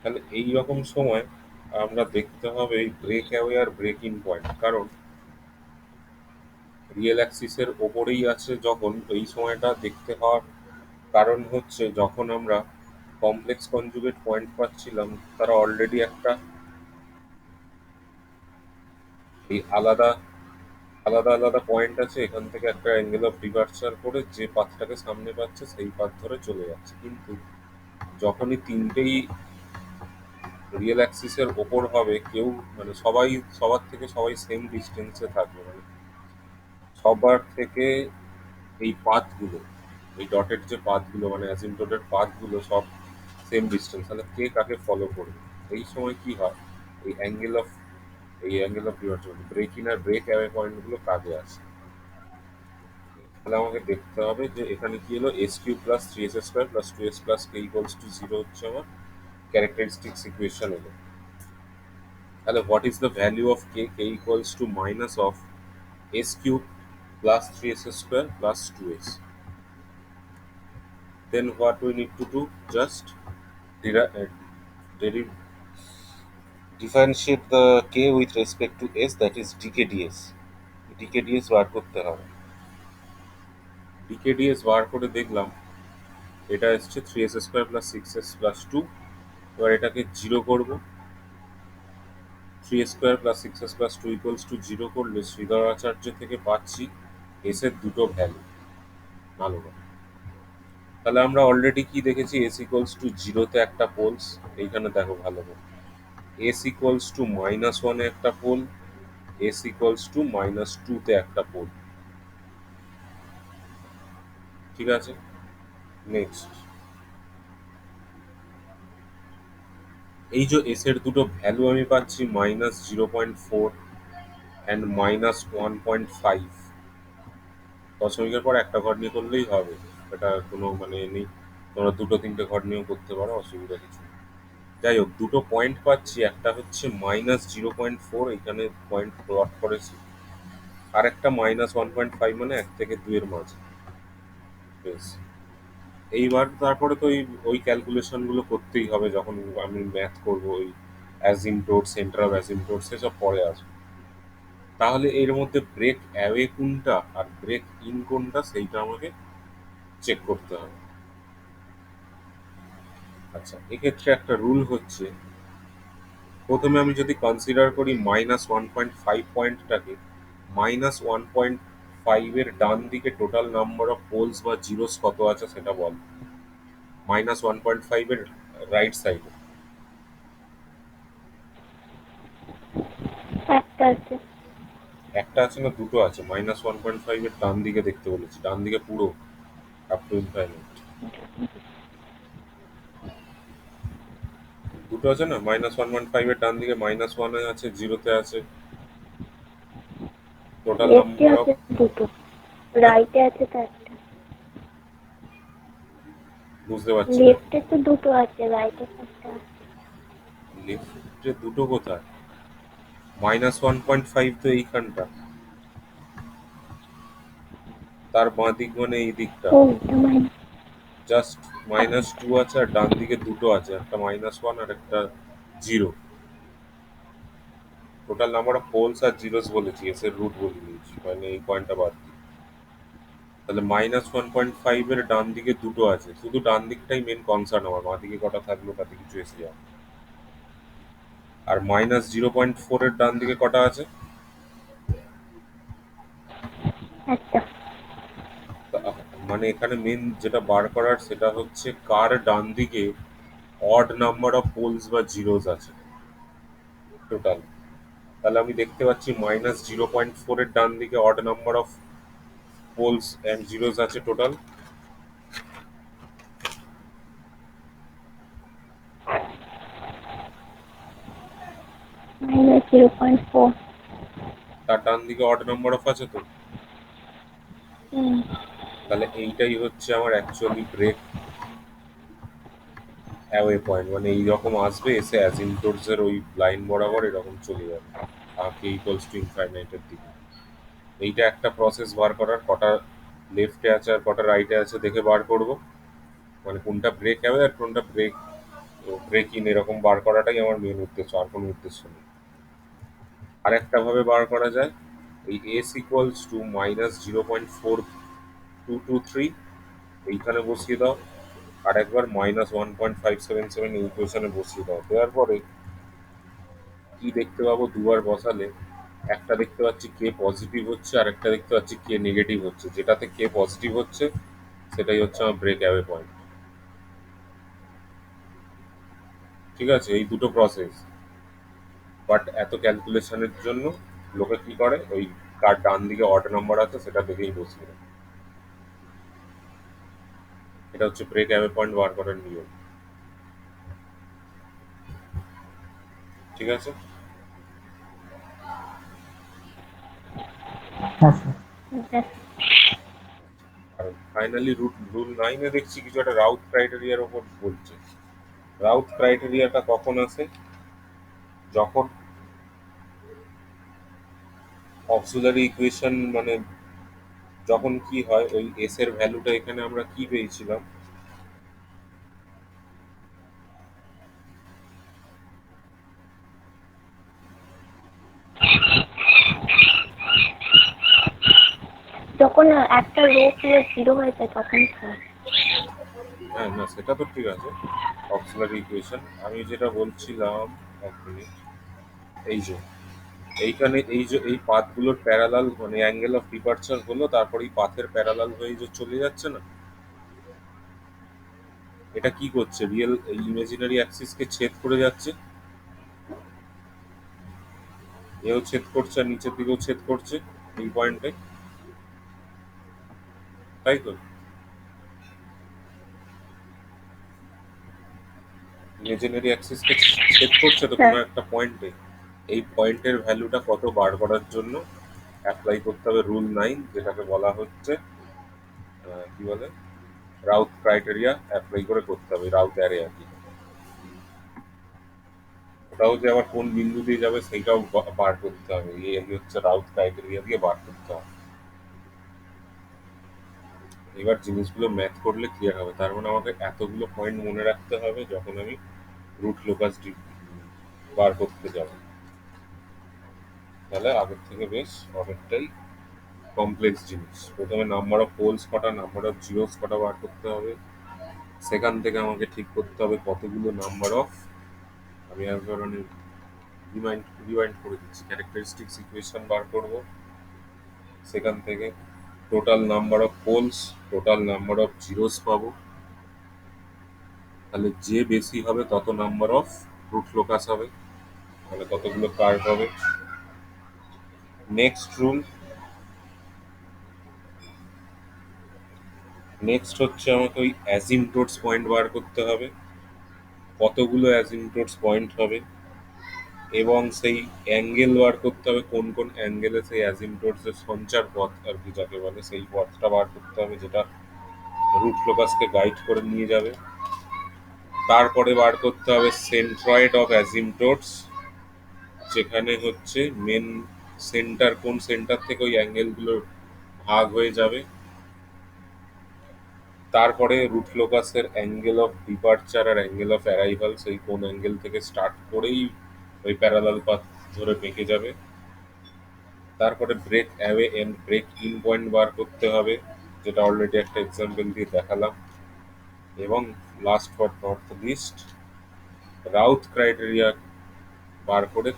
Speaker 1: তাহলে এই রকম সময় আমরা দেখতে হবে এই ব্রেক অ্যাওয়ে আর ব্রেক ইন পয়েন্ট, কারণ রিয়েল অ্যাক্সিসের ওপরেই আছে যখন, এই সময়টা দেখতে হওয়ার কারণ হচ্ছে যখন আমরা কমপ্লেক্স কনজুগেট পয়েন্ট পাচ্ছিলাম, তারা অলরেডি একটা এই আলাদা আলাদা আলাদা পয়েন্ট আছে, এখান থেকে একটা অ্যাঙ্গেল অফ ডিপারচার করে যে পাথটাকে সামনে পাচ্ছে সেই পাথ ধরে চলে যাচ্ছে। কিন্তু যখনই তিনটেই রিয়েল অ্যাক্সিসের ওপর হবে, কেউ মানে সবার থেকে সবাই সেম ডিস্টেন্সে থাকবে, মানে সবার থেকে এই পাথগুলো, এই ডটের যে পাথগুলো মানে অ্যাসিম্পটোটের পাথগুলো সব সেম ডিস্টেন্স, তাহলে কে কাকে ফলো করবে। এই সময় কি হয়, এই angle of departure break in আর ব্রেক অ্যাওয়ে পয়েন্টগুলো কাজে আসে। তাহলে আমাকে দেখতে হবে যে এখানে কি হলো, S cube plus three S square plus two S plus K equals to zero হচ্ছে আমার ক্যারেক্টারিস্টিক্স ইকুয়েশন এলো। তাহলে what is the value of K? K equals to minus of S cube plus three S square plus two S. Then what we need to do? Just derive, differentiate the k with respect to s, that is dkds. dkds বার করতে হবে। dkds বার করে দেখলাম এটা এসছে three S square plus six S plus two. এবার এটাকে জিরো করবো। Three square plus six S plus two equals to zero করলে শ্রীধরাচার্য থেকে পাচ্ছি এস এর দুটো ভ্যালু। ভালো কথা। তাহলে আমরা অলরেডি কি দেখেছি, এস ইকুয়ালস টু জিরোতে একটা পোলস, এইখানে দেখো ভালো করে, এস ইকুয়ালস টু মাইনাস ওয়ানে একটা pole, S equals to minus টুতে একটা পোল। ঠিক আছে, নেক্সট এই যে এস এর দুটো ভ্যালু আমি পাচ্ছি মাইনাস 0.4 অ্যান্ড মাইনাস 1.5। দশমিকের পর একটা ঘর নিয়ে করলেই হবে, এটা কোনো মানে নেই, তোমরা দুটো তিনটে ঘর নিয়েও করতে পারো, অসুবিধা কিছু নেই। যাই হোক, দুটো পয়েন্ট পাচ্ছি, একটা হচ্ছে মাইনাস 0.4, এখানে পয়েন্ট প্লট করেছি, আর একটা মাইনাস 1.5, মানে 1 থেকে 2-এর মাঝে। বেশ, এইবার তারপরে তো ওই ওই ক্যালকুলেশনগুলো করতেই হবে যখন আমি ম্যাথ করবো, ওই অ্যাজিমটোট, সেন্টার অফ অ্যাজিমটোট, সেসব পরে আসবে। তাহলে এর মধ্যে ব্রেক অ্যাওয়ে কোনটা আর ব্রেক ইন কোনটা সেইটা আমাকে চেক করতে হবে। আচ্ছা, এক্ষেত্রে একটা রুল হচ্ছে, প্রথমে আমি যদি কনসিডার করি মাইনাস 1.5 পয়েন্টটাকে, মাইনাস 1.5-এর ডান দিকে টোটাল নাম্বার অফ পোলস বা জিরোস কত আছে সেটা বল। মাইনাস 1.5-এর রাইট সাইডে
Speaker 2: একটা আছে।
Speaker 1: একটা আছে না দুটো আছে? মাইনাস 1.5-এর ডান দিকে দেখতে বলেছি, ডান দিকে পুরো আপ টু ইনফাইনাইট দুটো আছে না? -1.5-এর ডান দিকে -1 এ আছে, জিরোতে আছে টোটাল
Speaker 2: লেফটে
Speaker 1: নাম্বার অফ।
Speaker 2: আছে দুটো,
Speaker 1: হ্যাঁ,
Speaker 2: রাইটে আছে চারটে।
Speaker 1: বুঝতে পারছি না।
Speaker 2: লেফটে তো দুটো আছে, রাইটে চারটে আছে।
Speaker 1: লেফটে দুটো কোথায়? -1.5 তো এইখানটা, তার বাঁ দিক মানে এই দিকটা।
Speaker 2: ও এটা মাইনাস।
Speaker 1: জাস্ট -2 আছে, আর ডান দিকে দুটো আছে, একটা -1 আর একটা zero. Total number of poles আর জিরোস বলেছি, এস এর রুট বলে দিয়েছি, মানে এই পয়েন্টটা বাদ দিই। তাহলে -1.5-এর ডান দিকে দুটো আছে, শুধু ডান দিকটাই মেন কনসার্ন আমার, বাঁ দিকে কটা থাকলো তাতে কিছু এসে যাবে। আর -0.4-এর ডান দিকে কটা আছে?
Speaker 2: একটা।
Speaker 1: মানে এখানে মেন যেটা বার করার সেটা হচ্ছে কার ডান দিকে অড নাম্বার অফ পোলস বা জিরোস আছে টোটাল। তাহলে আমি দেখতে পাচ্ছি -0.4-এর ডান দিকে odd number of poles and zeros আছে টোটাল।
Speaker 2: -0.4।
Speaker 1: তার ডান দিকে অড নাম্বার অফ আছে তো।
Speaker 2: হুম।
Speaker 1: তাহলে এইটাই হচ্ছে আমার অ্যাকচুয়ালি ব্রেক অ্যাওয়ে পয়েন্ট, মানে এইরকম আসবে, এসে অ্যাজিমটোটসের ওই লাইন বরাবর এরকম চলে যাবে কে ইকুয়ালস টু ইনফাইনাইটের দিকে। এইটা একটা প্রসেস বার করার, কটা লেফটে আছে আর কটা রাইটে আছে দেখে বার করব, মানে কোনটা ব্রেক অ্যাওয়ে আর কোনটা ব্রেক ব্রেক ইন, এরকম বার করাটাই আমার মেন উদ্দেশ্য, আর কোনো উদ্দেশ্য নেই। আর একটা ভাবে বার করা যায়, এই এস ইকুয়ালস টু -0.4223 এইখানে বসিয়ে দাও, আর একবার -1.577 এই ইকুয়েশনে বসিয়ে দাও। দেওয়ার পরে কি দেখতে পাবো দুবার বসালে? একটা দেখতে পাচ্ছি কে পজিটিভ হচ্ছে, আর একটা দেখতে পাচ্ছি কে নেগেটিভ হচ্ছে। যেটাতে কে পজিটিভ হচ্ছে সেটাই হচ্ছে আমার ব্রেক অ্যাওয়ে পয়েন্ট। ঠিক আছে, এই দুটো প্রসেস। বাট এত ক্যালকুলেশনের জন্য লোকে কি করে, ওই কার ডান দিকে অড নাম্বার আছে সেটা দেখেই বসিয়ে দেয়। এটা হচ্ছে ব্রেক অ্যাওয়ে পয়েন্ট বার করার নিয়ম। ঠিক আছে।
Speaker 3: হ্যাঁ স্যার।
Speaker 2: ব্যাস।
Speaker 1: ফাইনালি রুল 9 এ দেখছি কিছু একটা রাউথ ক্রাইটেরিয়ার ওপর বলছে। রাউথ ক্রাইটেরিয়াটা কখন আসে? যখন অক্সিলারি ইকুয়েশন মানে যখন কি হয় ওই এস এর ভ্যালুটা এখানে আমরা কি পেয়েছিলাম,
Speaker 2: যখন একটা রো পুরো জিরো হয়ে যায় তখন স্যার।
Speaker 1: হ্যাঁ না সেটা তো ঠিক আছে অক্সিলারি ইকুয়েশন। আমি যেটা বলছিলাম এক মিনিট, এই যে এইখানে এই যে এই পাথগুলোর প্যারালাল মানে অ্যাঙ্গেল অফ ডিপারচার হলো, তারপর এই পাথের প্যারালাল হয়ে যে চলে যাচ্ছে না, এটা কি করছে? রিয়েল ইমাজিনারি অ্যাক্সিসকে ছেদ করে যাচ্ছে, এও ছেদ করছে আর নিচের দিকেও ছেদ করছে এই পয়েন্টে, তাই তো? ইমাজিনারি অ্যাক্সিসকে ছেদ করছে তো
Speaker 2: হ্যাঁ।
Speaker 1: কোনো একটা পয়েন্টে। এই পয়েন্টের ভ্যালুটা কত বার করার জন্য অ্যাপ্লাই করতে হবে রুল 9, যেটাকে বলা হচ্ছে কি বলে রাউথ ক্রাইটেরিয়া অ্যাপ্লাই করে করতে হবে, রাউথ অ্যারে আর কি। ওটাও যে আবার কোন বিন্দু দিয়ে যাবে সেইটাও বার করতে হবে, এই হচ্ছে রাউথ ক্রাইটেরিয়া দিয়ে বার করতে হবে। এবার জিনিসগুলো ম্যাথ করলে ক্লিয়ার হবে। তার মানে আমাকে এতগুলো পয়েন্ট মনে রাখতে হবে যখন আমি রুট লোকাস বার করতে যাব, তাহলে আগের থেকে বেশ অনেকটাই কমপ্লেক্স জিনিস। প্রথমে নাম্বার অফ পোলস কটা, নাম্বার অফ জিরোস কটা বার করতে হবে, সেখান থেকে আমাকে ঠিক করতে হবে কতগুলো নাম্বার অফ, আমি একবার মানে রিমাইন্ড করে দিচ্ছি, ক্যারেক্টারিস্টিক্স ইকুয়েশন বার করব, সেখান থেকে total number of poles, total number of zeros পাবো, তাহলে যে বেশি হবে তত নাম্বার অফ রুট লোকাস হবে, মানে কতগুলো কার্ভ হবে। নেক্সট রুল, নেক্সট হচ্ছে আমাকে ওই অ্যাজিমটোটস পয়েন্ট বার করতে হবে, কতগুলো অ্যাজিমটোটস পয়েন্ট হবে, এবং সেই অ্যাঙ্গেল বার করতে হবে কোন কোন অ্যাঙ্গেলে সেই অ্যাজিমটোটস এর সঞ্চার পথ আর কি যাকে বলে সেই পথটা বার করতে হবে, যেটা রুট লোকাসকে গাইড করে নিয়ে যাবে। তারপরে বার করতে হবে সেন্ট্রয়েড অফ অ্যাজিমটোটস, যেখানে হচ্ছে মেন সেন্টার, কোন সেন্টার থেকে ওই অ্যাঙ্গেলগুলো ভাগ হয়ে যাবে। তারপরে রুট লোকাসের অ্যাঙ্গেল অফ ডিপারচার আর অ্যাঙ্গেল অফ অ্যারাইভাল, সেই কোন অ্যাঙ্গেল থেকে স্টার্ট করেই ওই প্যারালাল পাথ ধরে বেঁকে যাবে। তারপরে break away and break in point বার করতে হবে, যেটা অলরেডি একটা এক্সাম্পল দিয়ে দেখালাম। এবং last but not the least, Routh criteria বার করে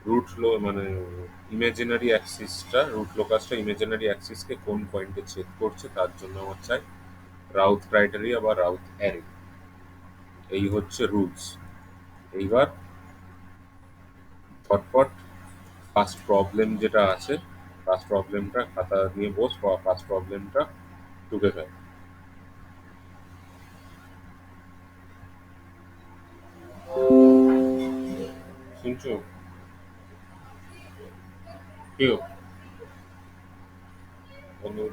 Speaker 1: রুট লো মানে ইমাজিনারি অ্যাক্সিসটা, রুট লোকাসটা ইমাজিনারি অ্যাক্সিসকে কোন পয়েন্টে ছেদ করছে তার জন্য আমার চাই রাউথ ক্রাইটেরিয়া বা রাউথ অ্যারে। এই হচ্ছে রুলস। এইবার ফটফট ফার্স্ট প্রবলেম যেটা আছে, ফার্স্ট প্রবলেমটা খাতা নিয়ে বস, ফার্স্ট প্রবলেমটা টুকে ফেল। শুনছো কেউ? বন্ধু,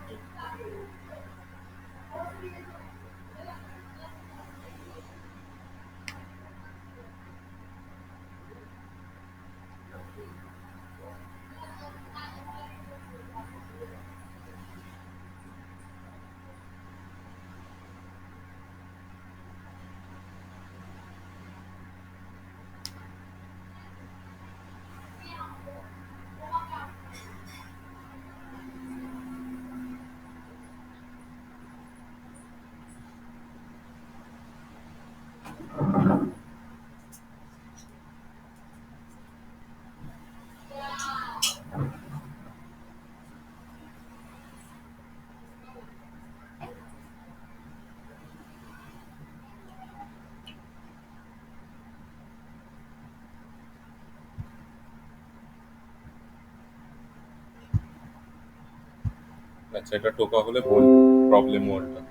Speaker 1: আচ্ছা এটা টোকা হলে বল প্রবলেম ওয়ানটা।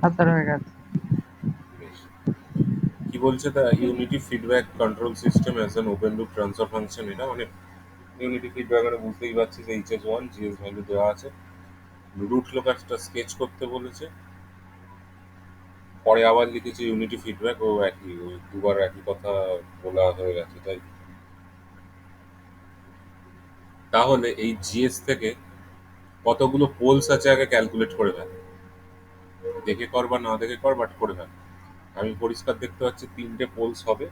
Speaker 3: আচ্ছা হয়ে গেছে।
Speaker 1: বেশ, কি বলছে, the unity feedback control system as an open loop transfer function, এটা মানে ইউনিটি ফিডব্যাক মানে বুঝতেই পারছিস এইচএস ওয়ান জিএস ভ্যালু দেওয়া আছে, রুট লোকাসটা স্কেচ করতে বলেছে, পরে আবার লিখেছে ইউনিটি ফিডব্যাক, ও একই ওই দুবার একই কথা বলা হয়ে গেছে তাই। তাহলে এই জিএস থেকে কতগুলো পোলস আছে আগে ক্যালকুলেট করে ফেল, দেখে কর বা না দেখে কর, বাট করে ফেল। আমি পরিষ্কার দেখতে পাচ্ছি 3টে পোলস হবে,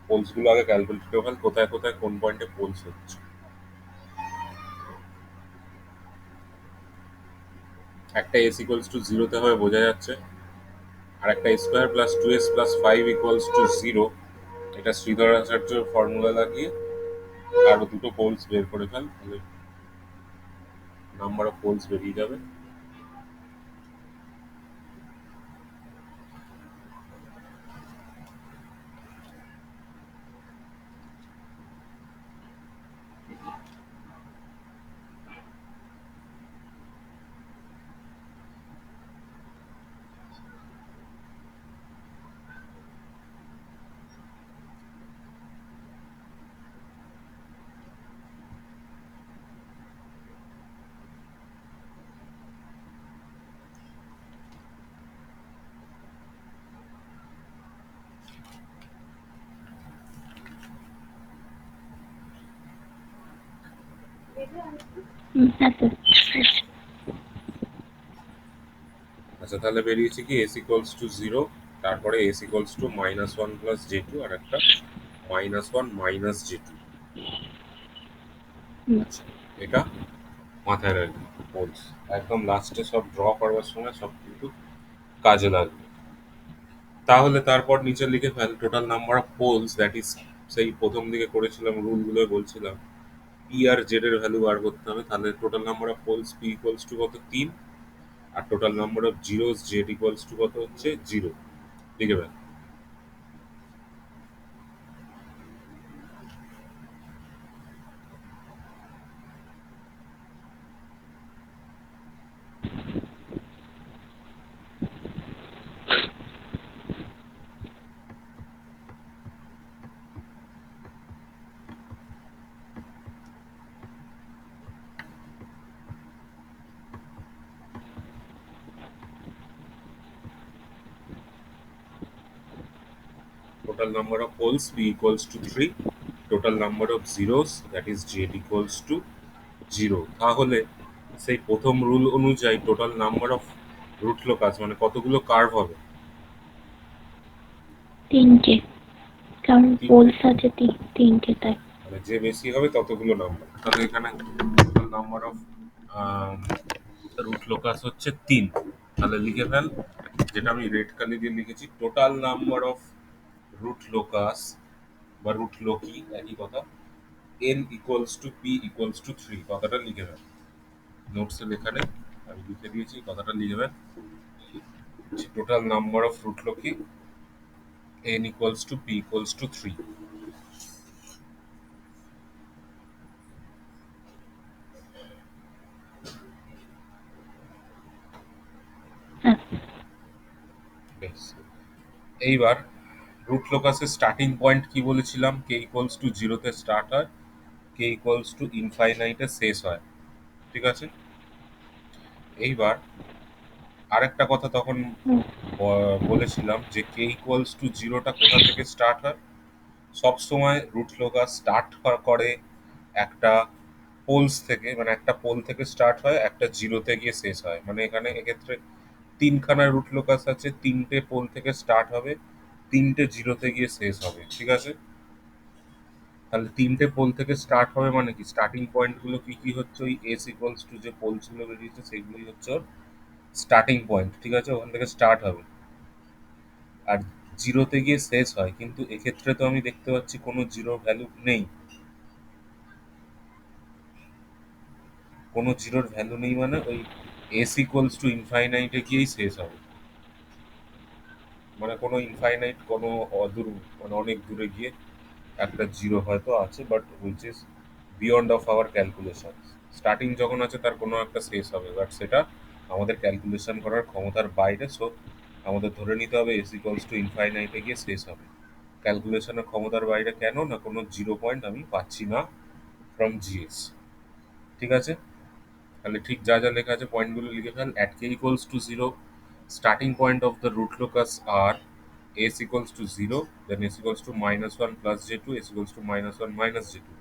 Speaker 1: পোলস গুলো আগে ক্যালকুলেট করে ফেল, কোথায় কোথায় কোন পয়েন্টে পোলস হচ্ছে। একটা এস ইকুয়ালস টু জিরোতে হবে বোঝা যাচ্ছে, আর একটা square plus 2s plus 5 equals to zero, এটা শ্রীধরাচার্যের ফর্মুলা লাগিয়ে আরো দুটো পোলস বের করে ফেল, তাহলে নাম্বার অফ পোলস বেরিয়ে যাবে।
Speaker 2: হ্যাঁ স্যার।
Speaker 1: আচ্ছা তাহলে বেরিয়েছে কি এস ইকুয়ালস টু জিরো, তারপরে S equals to -1 plus J two, আর একটা -1 মাইনাস জে টু। আচ্ছা এটা মাথায় রাখবি পোলস, একদম লাস্টে সব ড্র করবার সময় সব কিন্তু কাজে লাগবে। তাহলে তারপর নিচে লিখে ফেল total number of poles, that is সেই প্রথম দিকে করেছিলাম রুলগুলো বলছিলাম পি আর জেড এর ভ্যালু বার করতে হবে, তাহলে total number of poles P equals to কত 3, আর total number of zeros Z equals to কত হচ্ছে 0, লিখে ফেল। Total number of poles P equals to 3, total number of zeros that is Z equals to 0। তাহলে সেই প্রথম রুল অনুযায়ী total number of root locus মানে কতগুলো কার্ভ হবে?
Speaker 2: 3টে, কারণ
Speaker 1: 3টে,
Speaker 2: পোলস আছে 3টে তাই।
Speaker 1: মানে যে বেশি হবে ততগুলো নাম্বার। তাহলে এখানে total number of root locus হচ্ছে 3, তাহলে লিখে ফেল, যেটা আমি রেড কালি দিয়ে লিখেছি total number of root locus বা রুট লোকি একই কথা, n equals to p equals to 3, কথাটা লিখে ফেল। নোটসে লেখা নেই, আমি লিখে দিয়েছি, কথাটা লিখে ফেল। Total number of root loci n equals to p equals to 3।
Speaker 2: হ্যাঁ
Speaker 1: বেশ, এইবার রুট লোকাসের স্টার্টিং পয়েন্ট কি বলেছিলাম? কে ইকুয়ালস টু জিরোতে স্টার্ট হয়, কে ইকুয়ালস টু ইনফাইনাইটে শেষ হয়, ঠিক আছে? এইবার আরেকটা কথা তখন বলেছিলাম যে কে ইকুয়ালস টু জিরোটা কোথা থেকে স্টার্ট হয়। সব সময় রুট লোকাস স্টার্ট করে একটা পোলস থেকে, মানে একটা পোল থেকে স্টার্ট হয়, একটা জিরোতে গিয়ে শেষ হয়। মানে এখানে এক্ষেত্রে 3খানা রুট লোকাস আছে, 3টে পোল থেকে স্টার্ট হবে, 3টে জিরোতে গিয়ে শেষ হবে, ঠিক আছে? তাহলে 3টে পোল থেকে স্টার্ট হবে মানে কি, স্টার্টিং পয়েন্টগুলো কি কি হচ্ছে, ওই এস ইকুয়ালস টু যে পোলসগুলো বেরিয়েছে সেইগুলোই হচ্ছে ওর স্টার্টিং পয়েন্ট, ঠিক আছে? ওখান থেকে স্টার্ট হবে আর জিরোতে গিয়ে শেষ হয়, কিন্তু এক্ষেত্রে তো আমি দেখতে পাচ্ছি কোনো জিরো ভ্যালু নেই, কোনো জিরোর ভ্যালু নেই, মানে ওই এস ইকুয়ালস টু ইনফাইনাইটে গিয়েই শেষ হবে, মানে কোনো ইনফাইনাইট কোনো অদূর মানে অনেক দূরে গিয়ে একটা জিরো হয়তো আছে, but which is beyond of our calculation. Starting যখন আছে তার কোনো একটা শেষ হবে, বাট সেটা আমাদের ক্যালকুলেশন করার ক্ষমতার বাইরে। সো আমাদের ধরে নিতে হবে এস ইকুয়ালস টু ইনফাইনাইটে গিয়ে শেষ হবে। ক্যালকুলেশনের ক্ষমতার বাইরে কেন না, কোনো জিরো পয়েন্ট আমি পাচ্ছি না ফ্রম জিএস। ঠিক আছে, তাহলে ঠিক যা যা লেখা আছে পয়েন্টগুলো লিখে ফেল। At K equals to zero, starting point of the root locus আর S equals to zero, then S equals to minus one plus J two, S equals to minus one minus J two,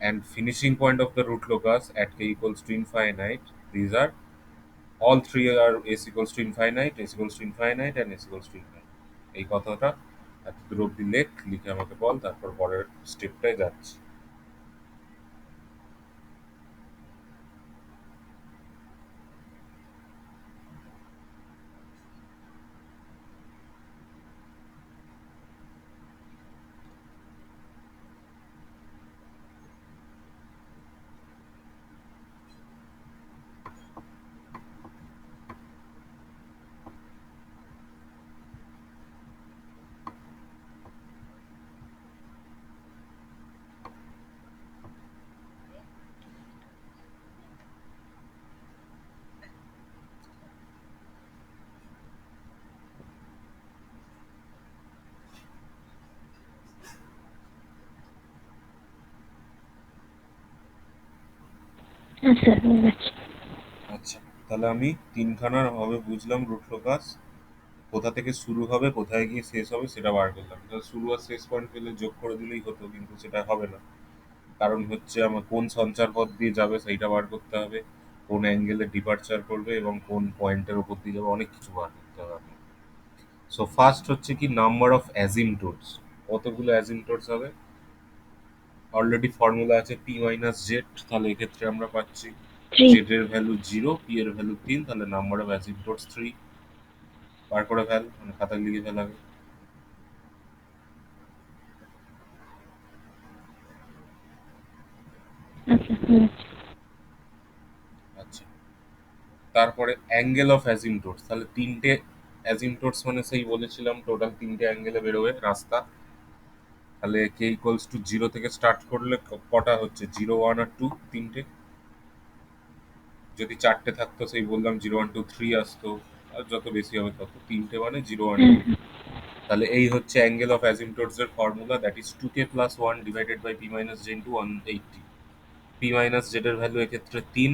Speaker 1: and finishing point of the root locus at k equals to infinite. These are all three are s equals to infinite, s equals to infinite, and s equals to infinite. এই কথাটা এত দূর অব্দি লিখে আমাকে বল, তারপর পরের স্টেপটায় যাচ্ছি।
Speaker 2: হ্যাঁ স্যার হয়ে গেছে।
Speaker 1: আচ্ছা, তাহলে আমি তিনখানার হবে বুঝলাম রুট লোকাস, কোথা থেকে শুরু হবে কোথায় গিয়ে শেষ হবে সেটা বার করলাম। তাহলে শুরু আর শেষ পয়েন্ট পেলে যোগ করে দিলেই হতো, কিন্তু সেটা হবে না। কারণ হচ্ছে আমার কোন সঞ্চার পথ দিয়ে যাবে সেইটা বার করতে হবে, কোন অ্যাঙ্গেলে ডিপারচার করবে এবং কোন পয়েন্টের উপর দিয়ে যাবে, অনেক কিছু বার করতে হবে। সো ফার্স্ট হচ্ছে কি নাম্বার অফ অ্যাজিমটোটস, কতগুলো অ্যাজিমটোটস হবে। অলরেডি ফর্মুলা আছে পি মাইনাস জেড, তাহলে এক্ষেত্রে আমরা পাচ্ছি
Speaker 2: থ্রি।
Speaker 1: জেড এর ভ্যালু জিরো, পি এর ভ্যালু তিন, তাহলে নাম্বার অফ অ্যাজিমটোটস থ্রি। বার করে ফেল, মানে খাতায় লিখে ফেল আগে।
Speaker 2: আচ্ছা হয়ে গেছে।
Speaker 1: আচ্ছা, তারপরে অ্যাঙ্গেল অফ অ্যাজিমটোটস, তাহলে তিনটে অ্যাজিমটোটস মানে সেই বলেছিলাম টোটাল তিনটে অ্যাঙ্গেলে বেরোবে রাস্তা। তাহলে কে ইকুয়ালস টু জিরো থেকে স্টার্ট করলে কটা হচ্ছে, জিরো ওয়ান আর টু, তিনটে। যদি চারটে থাকতো সেই বললাম জিরো ওয়ান টু থ্রি আসতো, আর যত বেশি হবে তত, তিনটে মানে জিরো ওয়ান
Speaker 2: হ্যাঁ
Speaker 1: টু। তাহলে এই হচ্ছে অ্যাঙ্গেল অফ অ্যাজিমটোটস এর formula, that is two K plus one divided by P minus J into 180। P minus Z এর ভ্যালু এক্ষেত্রে তিন,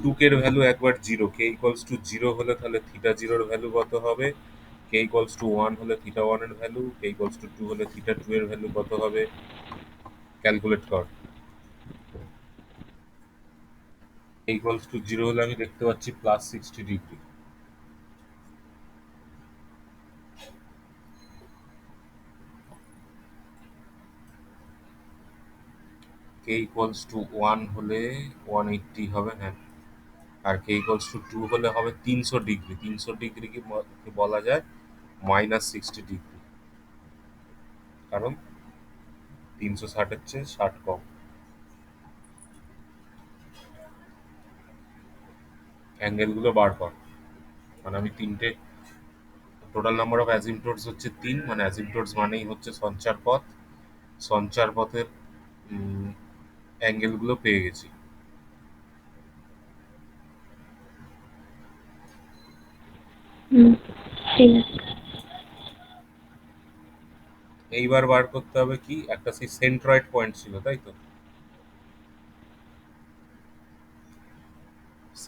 Speaker 1: টু কে এর ভ্যালু একবার zero, K equals to zero হলে তাহলে থিটা জিরোর ভ্যালু কত হবে, কে ইকুয়ালস টু ওয়ান হলে থিটা ওয়ান এর value, K equals to two হলে থিটা টু এর ভ্যালু কত হবে, ক্যালকুলেট কর। ইকুয়ালস টু জিরো হলে আমি দেখতে পাচ্ছি plus 60 degree. K equals to one হলে 180 হবে, হ্যাঁ। আর কে ইকুয়ালস টু টু হলে হবে 300 ডিগ্রি। 300 ডিগ্রি কি বলা যায় মাইনাস 60 ডিগ্রি, কারণ 360-এর চেয়ে 60 কম। অ্যাঙ্গেলগুলো বার কর, মানে আমি তিনটে, টোটাল নাম্বার অফ অ্যাজিমটোটস হচ্ছে তিন, মানে অ্যাজিমটোটস মানেই হচ্ছে সঞ্চার পথ, সঞ্চার পথের অ্যাঙ্গেলগুলো পেয়ে গেছি।
Speaker 2: হুম ঠিক আছে।
Speaker 1: এইবার বার করতে হবে কি, একটা সেই সেন্ট্রয়েড পয়েন্ট ছিল তাই তো,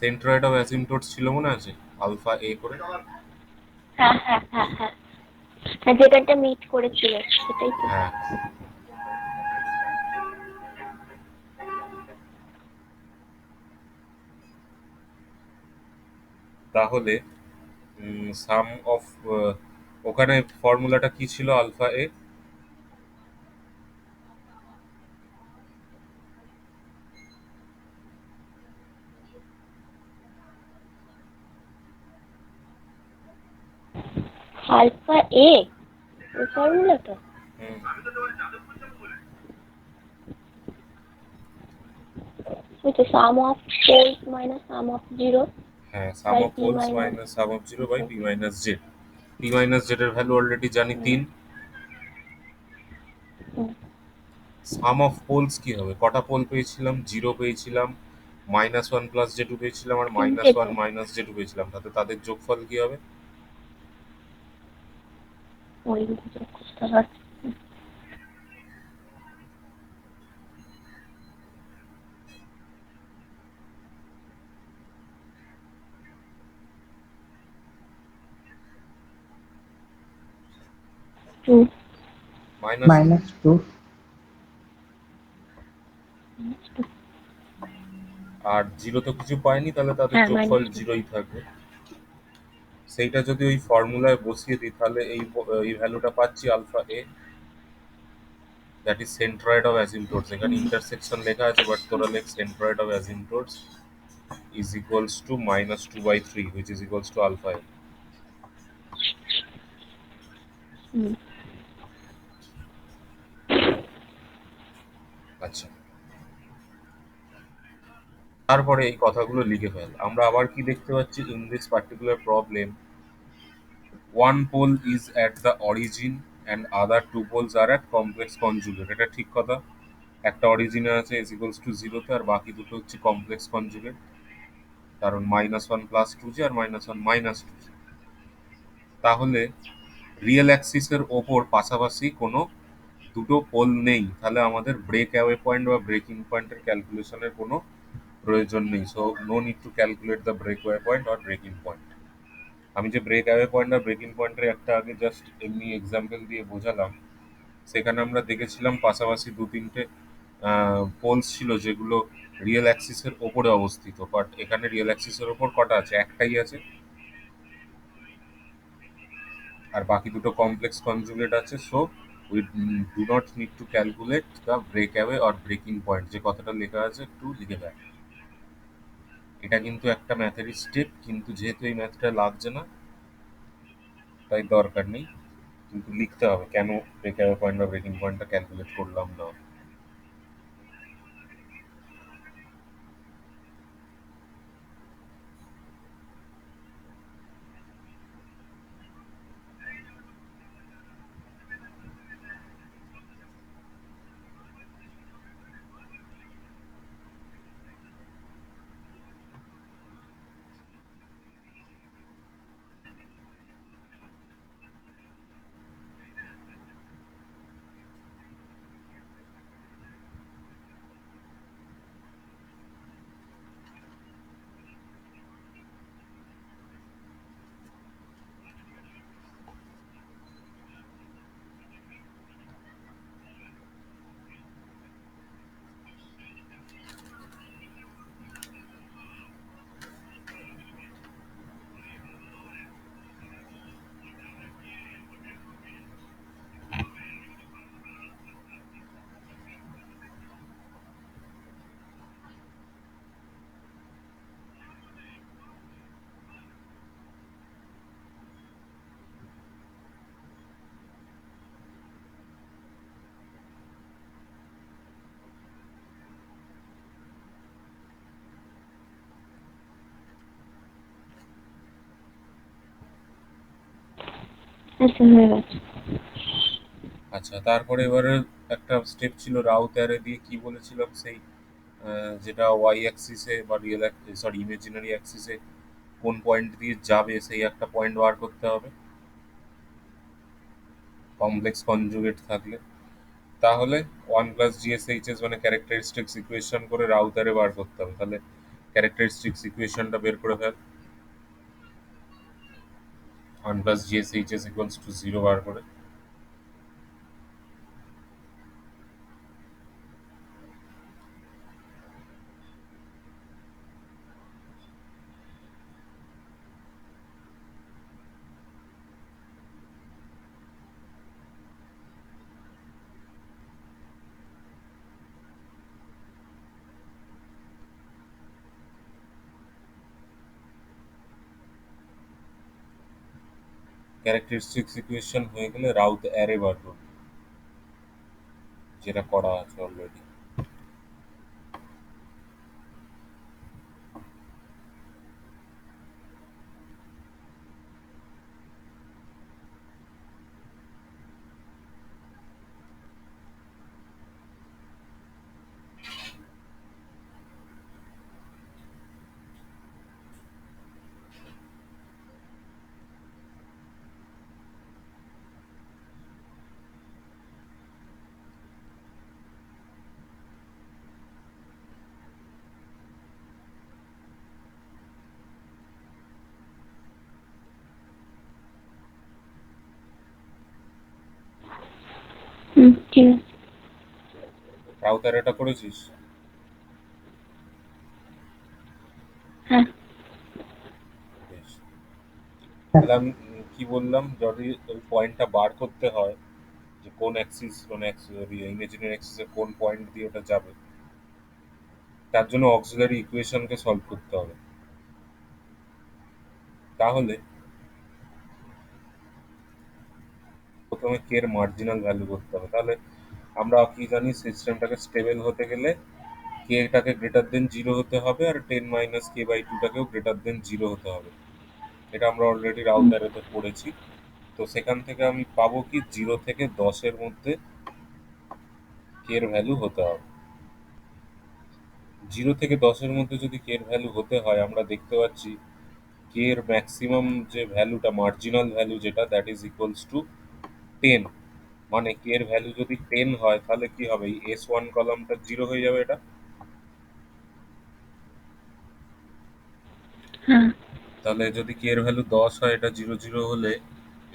Speaker 1: সেন্ট্রয়েড অফ অ্যাজিমটোটস ছিল মনে আছে, আলফা এ করে।
Speaker 2: হ্যাঁ হ্যাঁ হ্যাঁ হ্যাঁ হ্যাঁ যেটাতে মিট করেছিল সেটাই তো।
Speaker 1: হ্যাঁ, তাহলে সাম অফ, ওখানে ফর্মুলাটা কি ছিল আলফা এ,
Speaker 2: আলফা এ ওই ফর্মুলাটা ওই তো sum of poles minus sum of zero
Speaker 1: হ্যাঁ, sum
Speaker 2: by
Speaker 1: of
Speaker 2: P
Speaker 1: poles
Speaker 2: minus.
Speaker 1: Minus sum of zero by P minus Z. P minus Z এর ভ্যালু অলরেডি জানি তিন। সাম অফ পোলস কি হবে, কটা পোল পেয়েছিলাম, জিরো পেয়েছিলাম, minus one plus J two পেয়েছিলাম, আর মাইনাস
Speaker 2: তিনটে
Speaker 1: ওয়ান
Speaker 2: তো।
Speaker 1: মাইনাস জে টু পেয়েছিলাম, তাতে তাদের যোগফল কি হবে,
Speaker 2: ওই বুঝতে পারছি। 2.
Speaker 1: -2।
Speaker 3: -2।
Speaker 1: আর 0 তো কিছু পায়নি, তাহলে তাদের
Speaker 2: হ্যাঁ,
Speaker 1: যোগফল
Speaker 2: -2।
Speaker 1: 0ই থাকবে। সেইটা যদি ওই ফর্মুলায় বসিয়ে দিই, তাহলে এই ভ্যালুটা পাচ্ছি alpha A, that is centroid of asymptotes. এখানে ইন্টারসেকশন লেখা আছে, বাট তোরা লেখ centroid of asymptotes is equals to -2/3, which is equals to alpha a.
Speaker 2: হুম।
Speaker 1: আচ্ছা, তারপরে এই কথাগুলো লিখে ফেল। আমরা আবার কি দেখতে পাচ্ছি, in this particular problem one pole is at the origin and other two poles are at complex conjugate. এটা ঠিক কথা। একটা অরিজিনে আছে ইজ ইকুয়ালস টু 0-তে, আর বাকি দুটো হচ্ছে কমপ্লেক্স কনজুগেট, কারণ -1 + 2j আর -1 - 2j। তাহলে রিয়েল অ্যাক্সিসের ওপর পাশাপাশি কোনো দুটো পোল নেই, তাহলে আমাদের ব্রেক অ্যাওয়ে পয়েন্ট বা ব্রেকিং পয়েন্টের ক্যালকুলেশনের কোনো প্রয়োজন নেই। So no need to calculate the break away point or breaking point. আমি যে ব্রেক অ্যাওয়ে পয়েন্ট আর ব্রেকিং পয়েন্টের একটা আগে জাস্ট এমনি এক্সাম্পল দিয়ে বোঝালাম, সেখানে আমরা দেখেছিলাম পাশাপাশি 2-3টে পোলস ছিল যেগুলো রিয়েল অ্যাক্সিসের ওপরে অবস্থিত, বাট এখানে রিয়েল অ্যাক্সিসের ওপর কটা আছে? একটাই আছে, আর বাকি দুটো কমপ্লেক্স কনজুগেট আছে। So we do not need to calculate the break away or breaking point. যে কথাটা লেখা আছে একটু লিখে দেয়। এটা কিন্তু একটা ম্যাথেরই স্টেপ, কিন্তু যেহেতু এই ম্যাথটা লাগছে না তাই দরকার নেই, কিন্তু লিখতে হবে কেন ব্রেক অ্যাওয়ে পয়েন্ট বা ব্রেকিং পয়েন্টটা ক্যালকুলেট করলাম না।
Speaker 2: আচ্ছা, হয়ে গেছে।
Speaker 1: আচ্ছা, তারপরে এবারে একটা স্টেপ ছিল রাউথ অ্যারে দিয়ে কি বলেছিলাম, সেই যেটা ওয়াই অ্যাক্সিসে বা রিয়েল সরি ইমেজিনারি অ্যাক্সিসে কোন পয়েন্ট দিয়ে যাবে সেই একটা পয়েন্ট বার করতে হবে কমপ্লেক্স কনজুগেট থাকলে। তাহলে 1 + GSHS মানে ক্যারেক্টারিস্টিক্স ইকুয়েশন করে রাউতারে বার করতে হবে। তাহলে ক্যারেক্টারিস্টিক্স ইকুয়েশনটা বের করে ফেল, 1 + GSHS = 0 বার করে। ক্যারেক্টারিস্টিক্স ইকুয়েশন হয়ে গেলে রাউথ অ্যারে বার করবে, যেটা করা আছে অলরেডি।
Speaker 2: ঠিক আছে।
Speaker 1: রাউথ অ্যারেটা করেছিস?
Speaker 2: হ্যাঁ।
Speaker 1: বেশ। তাহলে আমি কি বললাম, যদি ওই পয়েন্টটা বার করতে হয় যে কোন অ্যাক্সিস মানে ইমেজিনারি অ্যাক্সিসের কোন পয়েন্ট দিয়ে ওটা যাবে, তার জন্য অক্সিলারি ইকুয়েশনকে সলভ করতে হবে। তাহলে প্রথমে কে এর মার্জিনাল ভ্যালু করতে হবে। তাহলে আমরা কি জানি, সিস্টেমটাকে স্টেবল হতে গেলে কে টাকে গ্রেটার দেন 0 হতে হবে আর 10 - k/2 টাকেও গ্রেটার দেন 0 হতে হবে। এটা আমরা অলরেডি রাউথ অ্যারেতে পড়েছি। তো সেখান থেকে আমি পাবো কি 0 থেকে 10 এর মধ্যে কে এর ভ্যালু হতে হবে। 0 থেকে 10 এর মধ্যে যদি কে এর ভ্যালু হতে হয়, আমরা দেখতে পাচ্ছি কে এর ম্যাক্সিমাম যে ভ্যালুটা, মার্জিনাল ভ্যালু যেটা, দ্যাট ইজ ইকুয়ালস টু 10। মানে কে এর ভ্যালু যদি 10 হয় তাহলে কি হবে, এই S1 কলামটা 0 হয়ে যাবে। এটা
Speaker 2: হ্যাঁ।
Speaker 1: তাহলে যদি কে এর ভ্যালু 10 হয়, এটা 0 0 হলে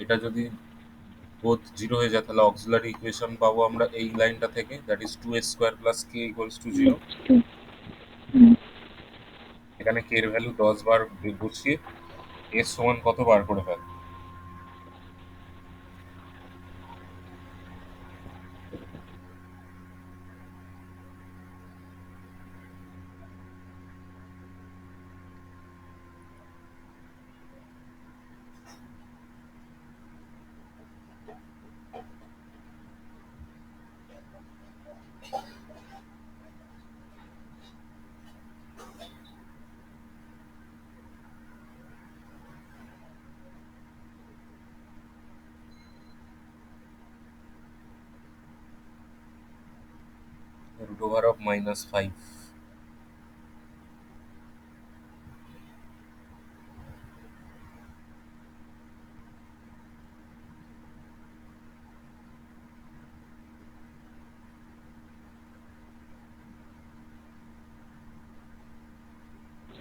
Speaker 1: এটা যদি বোথ 0 হয়ে যায়, তাহলে অক্সিলারি ইকুয়েশন পাবো আমরা এই লাইনটা থেকে, দ্যাট ইজ 2s² + k = 0। এখানে কে এর ভ্যালু 10 বার বসিয়ে s সমান কত বার করে ফেল। √(-5)।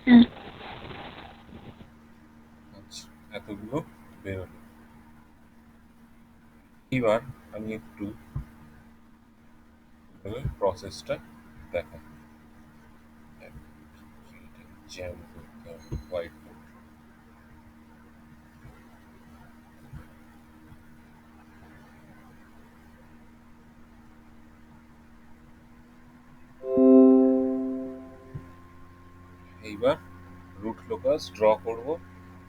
Speaker 2: হ্যাঁ।
Speaker 1: আচ্ছা, এতগুলো বেরোলো। এবার আমি একটু প্রসেসটা দেখাই। জ্যাম করতে হবে হোয়াইট বোর্ড। এইবার রুট লোকাস ড্র করব।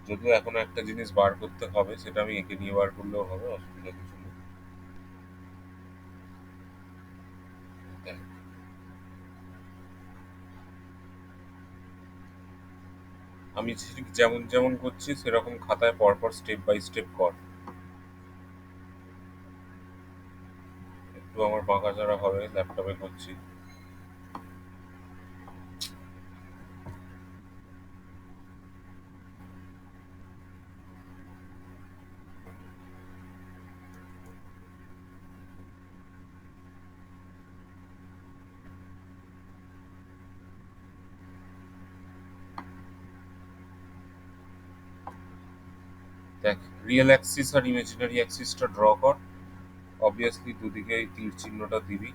Speaker 1: যদিও এখন একটা জিনিস বার করতে হবে, সেটা আমি এঁকে নিয়ে বার করলেও হবে, অসুবিধা কিছু নেই। দেখ, আমি ঠিক যেমন যেমন করছি সেরকম খাতায় পরপর স্টেপ বাই স্টেপ কর। একটু আমার বাঁকাচারা হবে, ল্যাপটপে করছি। দেখ, রিয়েল অ্যাক্সিস আর ইমাজিনারি অ্যাক্সিসটা ড্র কর। অবভিয়াসলি দুদিকে এই তীর চিহ্নটা দিবি।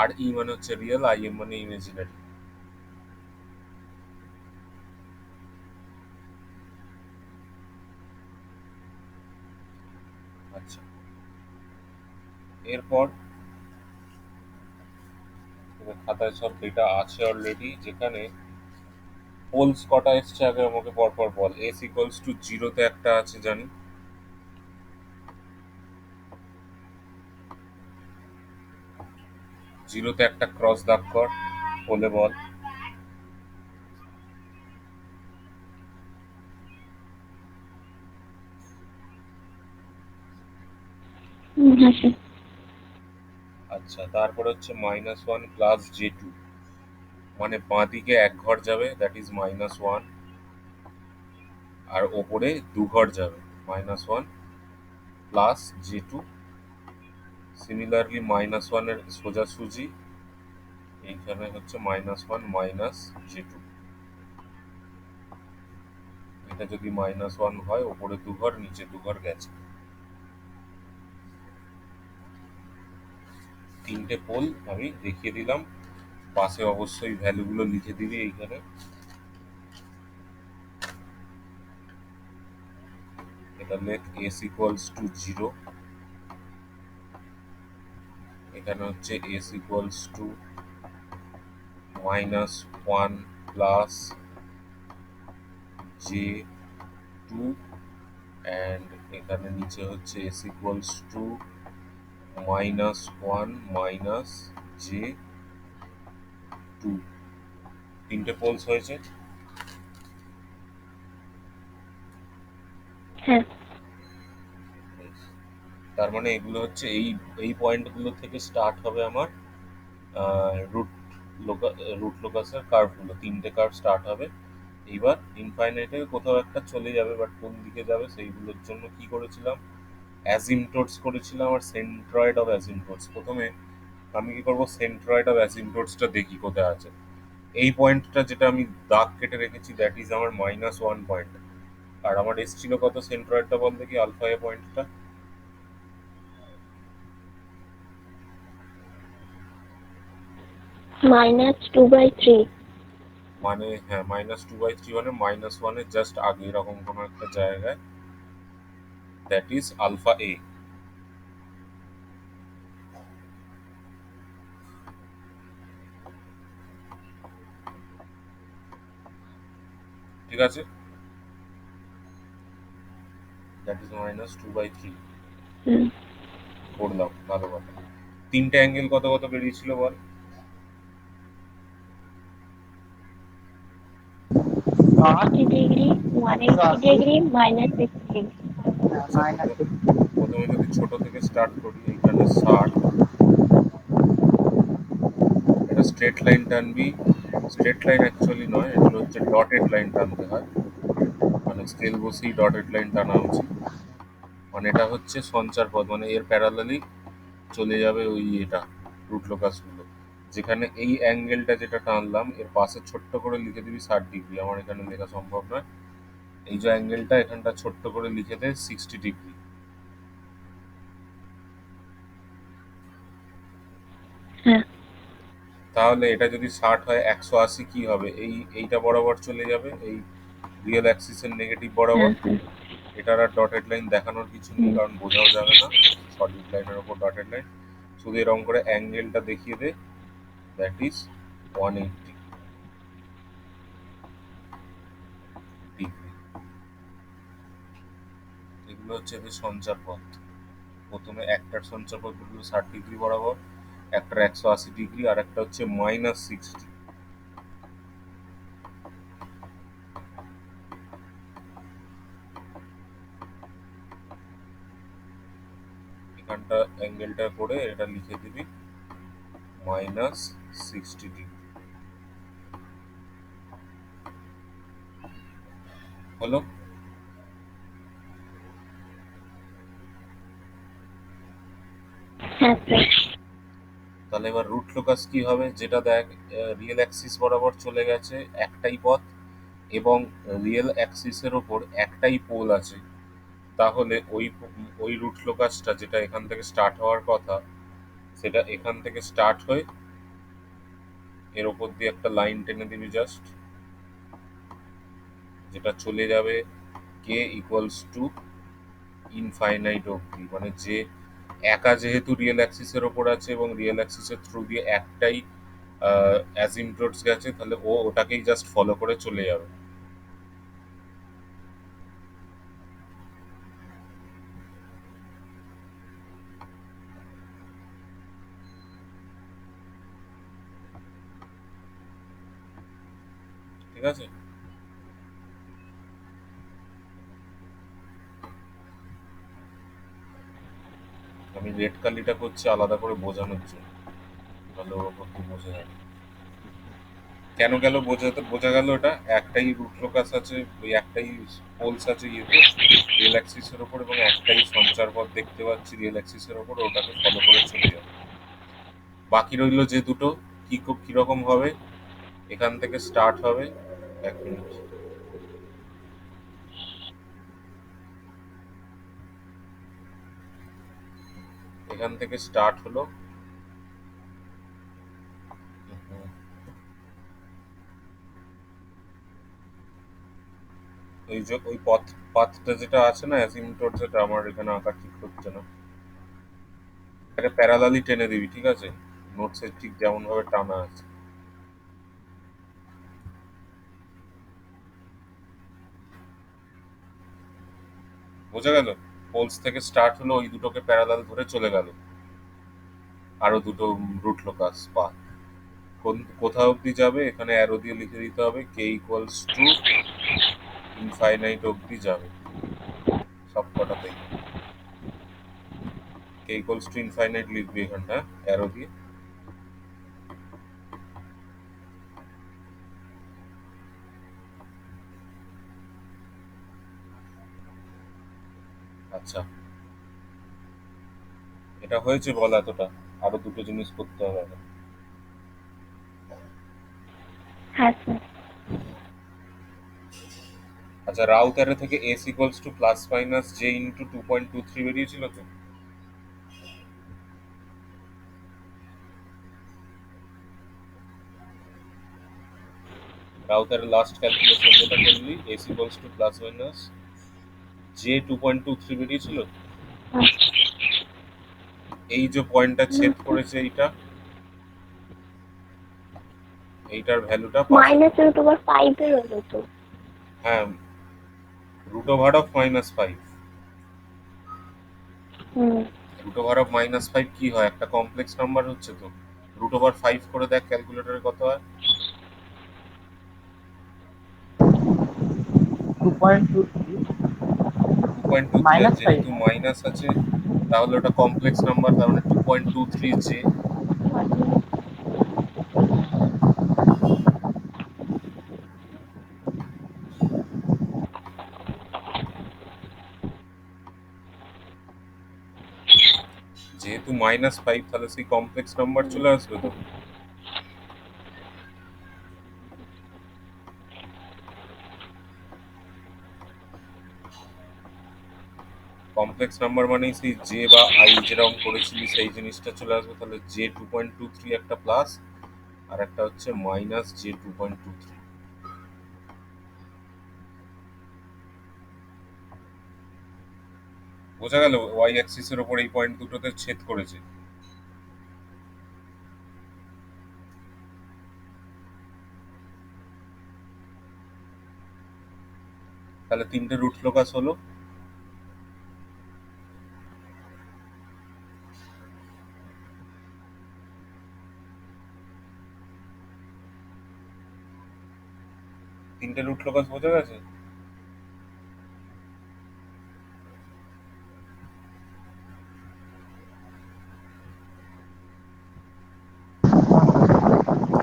Speaker 1: আর ই মানে হচ্ছে রিয়েল, আই এম মানে ইমাজিনারি। আচ্ছা, এরপর তোদের খাতায় সব ডেটা আছে অলরেডি, যেখানে পোলস কটা এসছে আগে আমাকে পরপর বল। s = 0 তে একটা আছে জানি, 0 তে একটা ক্রস দাগ কর, বলে বল।
Speaker 2: হ্যাঁ স্যার।
Speaker 1: আচ্ছা, তারপরে হচ্ছে -1 + j2, মানে বাঁ দিকে এক ঘর যাবে, দ্যাট ইজ -1। আর ওপরে দু ঘর যাবে, -1 প্লাস J2। সিমিলারলি -1 এর সোজাসুজি এইখানে হচ্ছে -1 মাইনাস J2। এটা যদি -1 হয়, ওপরে দু ঘর নিচে দু ঘর গেছে। তিনটে পোল আমি দেখিয়ে দিলাম, পাশে অবশ্যই ভ্যালুগুলো লিখে দিবি এইখানে। এটা লেখ s ইকুয়ালস টু 0, এখানে হচ্ছে s equals to -1 plus J2, and এখানে নিচে হচ্ছে s equals to -1 minus J2। তিনটে পোলস হয়েছে।
Speaker 2: হ্যাঁ
Speaker 1: তার মানে এগুলো হচ্ছে এই এই পয়েন্টগুলো থেকে স্টার্ট হবে আমার রুট রুট লোকাসের কার্ভগুলো। তিনটে কার্ভ স্টার্ট হবে, এইবার ইনফাইনাইটে কোথাও একটা চলে যাবে, বাট কোন দিকে যাবে সেইগুলোর জন্য কি করেছিলাম, অ্যাজিমটোটস করেছিলাম আর সেন্ট্রয়েড অফ অ্যাজিমটোটস। প্রথমে আমি কি করবো, সেন্ট্রয়েড অফ অ্যাজিমটোটসটা দেখি কোথায় আছে। এই পয়েন্টটা যেটা আমি দাগ কেটে রেখেছি, দ্যাট ইজ আমার -1 পয়েন্ট। আর আমার এসছিল কত সেন্ট্রয়েডটা বল দেখি, আলফা এ পয়েন্টটা
Speaker 2: -2/3।
Speaker 1: মানে হ্যাঁ -2/3, মানে -1 জাস্ট আগে এরকম কোনো একটা জায়গায়, দ্যাট ইজ আলফা এ। ঠিক আছে, দ্যাট ইজ -2/3 করলাম, ভালো কথা। তিনটে অ্যাঙ্গেল কত কত বেরিয়েছিল বল?
Speaker 2: 60 ডিগ্রি, 180 ডিগ্রি, -60 ডিগ্রি।
Speaker 1: আচ্ছা, প্রথমে যদি ছোট থেকে স্টার্ট করি, এইখানে 60, এটা স্ট্রেট লাইন টানবি। স্ট্রেট লাইন অ্যাকচুয়ালি নয়, এগুলো হচ্ছে ডটেড লাইন টানতে হয়, মানে স্কেল বসেই ডটেড লাইন টানা উচিত। মানে এটা হচ্ছে সঞ্চার পথ, মানে এর প্যারালালি চলে যাবে ওই এটা রুট লোকাসগুলো। যেখানে এই অ্যাঙ্গেলটা যেটা টানলাম, এর পাশে ছোট্ট করে লিখে দিবি 60 ডিগ্রি। আমার এখানে লেখা সম্ভব নয়, এই যে অ্যাঙ্গেলটা এখানটা ছোট্ট করে লিখে দে 60 ডিগ্রি।
Speaker 2: হ্যাঁ
Speaker 1: তাহলে এটা যদি 60 হয়, 180 কি হবে, এইটা বরাবর চলে যাবে, এই রিয়েল অ্যাক্সিসের নেগেটিভ বরাবর।
Speaker 2: হ্যাঁ হ্যাঁ
Speaker 1: এটার আর ডটেড লাইন দেখানোর কিছু নেই, কারণ বোঝাও যাবে না সলিড লাইনের ওপর ডটেড লাইন। শুধু এরকম করে অ্যাঙ্গেলটা দেখিয়ে দে, দ্যাট ইজ 180 ডিগ্রি। এগুলো হচ্ছে এদের সঞ্চার পথ। প্রথমে একটার সঞ্চার পথ হলো 60 ডিগ্রি বরাবর, একটার 180 ডিগ্রি, আর একটা হচ্ছে -60। এখানটা অ্যাঙ্গেলটা করে এটা লিখে দিবি -60 ডিগ্রি। হলো?
Speaker 2: হ্যাঁ স্যার।
Speaker 1: তাহলে এবার রুট লোকাস কি হবে, যেটা দেখ রিয়েল অ্যাক্সিস বরাবর চলে গেছে একটাই পথ, এবং রিয়েল অ্যাক্সিসের ওপর একটাই পোল আছে। তাহলে ওই রুট লোকাসটা যেটা এখান থেকে স্টার্ট হওয়ার কথা, সেটা এখান থেকে স্টার্ট হয়ে এর ওপর দিয়ে একটা লাইন টেনে দিবি জাস্ট, যেটা চলে যাবে কে ইকুয়ালস টু ইনফাইনাইট অবধি। মানে যে একা যেহেতু রিয়েল অ্যাক্সিসের ওপর আছে এবং রিয়েল অ্যাক্সিসের থ্রু দিয়ে একটাই অ্যাজিমটোটস গেছে, তাহলে ও ওটাকেই জাস্ট ফলো করে চলে যাবে। ঠিক আছে, আমি রেড কালিটা করছি আলাদা করে বোঝানোর জন্য, তাহলে ওর ওপর দিয়ে বোঝা যাবে। কেন গেল বোঝা গেল, এটা একটাই রুট লোকাস আছে, ওই একটাই পোলস আছে ইয়েতে রিয়েল অ্যাক্সিসের ওপর, এবং একটাই সঞ্চার পথ দেখতে পাচ্ছি রিয়েল অ্যাক্সিসের ওপর, ওটাকে ফলো করে চলে যাবে। বাকি রইল যে দুটো, কিরকম হবে, এখান থেকে স্টার্ট হবে। এক মিনিট, এখান থেকে স্টার্ট হলো, ওই যে ওই পাথটা যেটা আছে না অ্যাসিমটোট, যেটা আমার এখানে আঁকা ঠিক হচ্ছে না, এটাকে প্যারালালি টেনে দিবি, ঠিক আছে? নোটসে ঠিক যেমন ভাবে টানা আছে। বোঝা গেল? পোলস থেকে স্টার্ট হলো, ওই দুটোকে প্যারালাল ধরে চলে গেল আরো দুটো রুট লোকাস পাথ। কোথাও অব্দি যাবে এখানে অ্যারো দিয়ে লিখে দিতে হবে, কে ইকুয়ালস টু ইনফাইনাইট অব্দি যাবে সব কটাতেই। কে ইকুয়ালস টু ইনফাইনাইট লিখবি এখানটা অ্যারো দিয়ে। আচ্ছা, এটা হয়েছে বল এতটা, আরো দুটো জিনিস করতে হবে এখন।
Speaker 2: হ্যাঁ স্যার।
Speaker 1: আচ্ছা, রাউথ অ্যারে থেকে S equals two plus minus J into 2.23 বেরিয়েছিল তো? রাউথ অ্যারে লাস্ট ক্যালকুলেশন যেটা করলি, S equals two plus minus J 2.23 বেরিয়েছিল। এই যে পয়েন্টটা ছেদ করেছে এইটার ভ্যালুটা
Speaker 2: মাইনাস রুট ওভার 5 এর হলো তো।
Speaker 1: হ্যাঁ, রুট ওভার অফ -5।
Speaker 2: হুম।
Speaker 1: রুট ওভার অফ -5 কি হয়? একটা কমপ্লেক্স নাম্বার হচ্ছে তো। রুট ওভার 5 করে দেখ ক্যালকুলেটরে কত হয়।
Speaker 3: 2.23
Speaker 1: 2.23, আর
Speaker 3: -5
Speaker 1: যেহেতু মাইনাস আছে তাহলে ওটা কমপ্লেক্স নাম্বার, তার মানে 2.23 জে। যেহেতু -5 তাহলে সেই কমপ্লেক্স নাম্বার চলে আসবে তো। কমপ্লেক্স নাম্বার মানেই সেই জে বা আই যেরকম করেছিলি সেই জিনিসটা চলে আসবে। তাহলে জে 2.23 একটা প্লাস, আর একটা হচ্ছে মাইনাস জে 2.23। বোঝা গেল? ওয়াই অ্যাক্সিসের ওপর এই পয়েন্ট দুটোতে ছেদ করেছে। তাহলে তিনটে রুট লোকাস হলো। তিনটে রুট লোকাস বোঝা গেছে?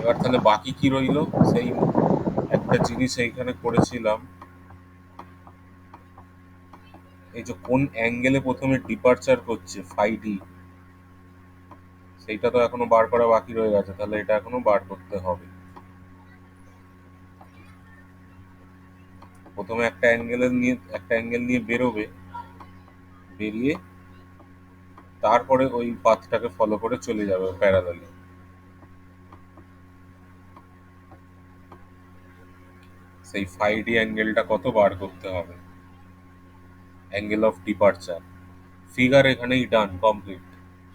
Speaker 1: এবার তাহলে বাকি কি রইলো? সেই একটা জিনিস এইখানে করেছিলাম, এই যে কোন অ্যাঙ্গেলে প্রথমে ডিপারচার করছে ফাই ডি, সেইটা তো এখনো বার করা বাকি রয়ে গেছে। তাহলে এটা এখনো বার করতে হবে। প্রথমে একটা অ্যাঙ্গেল নিয়ে বেরোবে, বেরিয়ে তারপরে ওই পাথটাকে ফলো করে চলে যাবে প্যারালালি। সেই ফাই ডি অ্যাঙ্গেলটা কত বার করতে হবে, অ্যাঙ্গেল অফ ডিপারচার। ফিগার এখানেই ডান কমপ্লিট,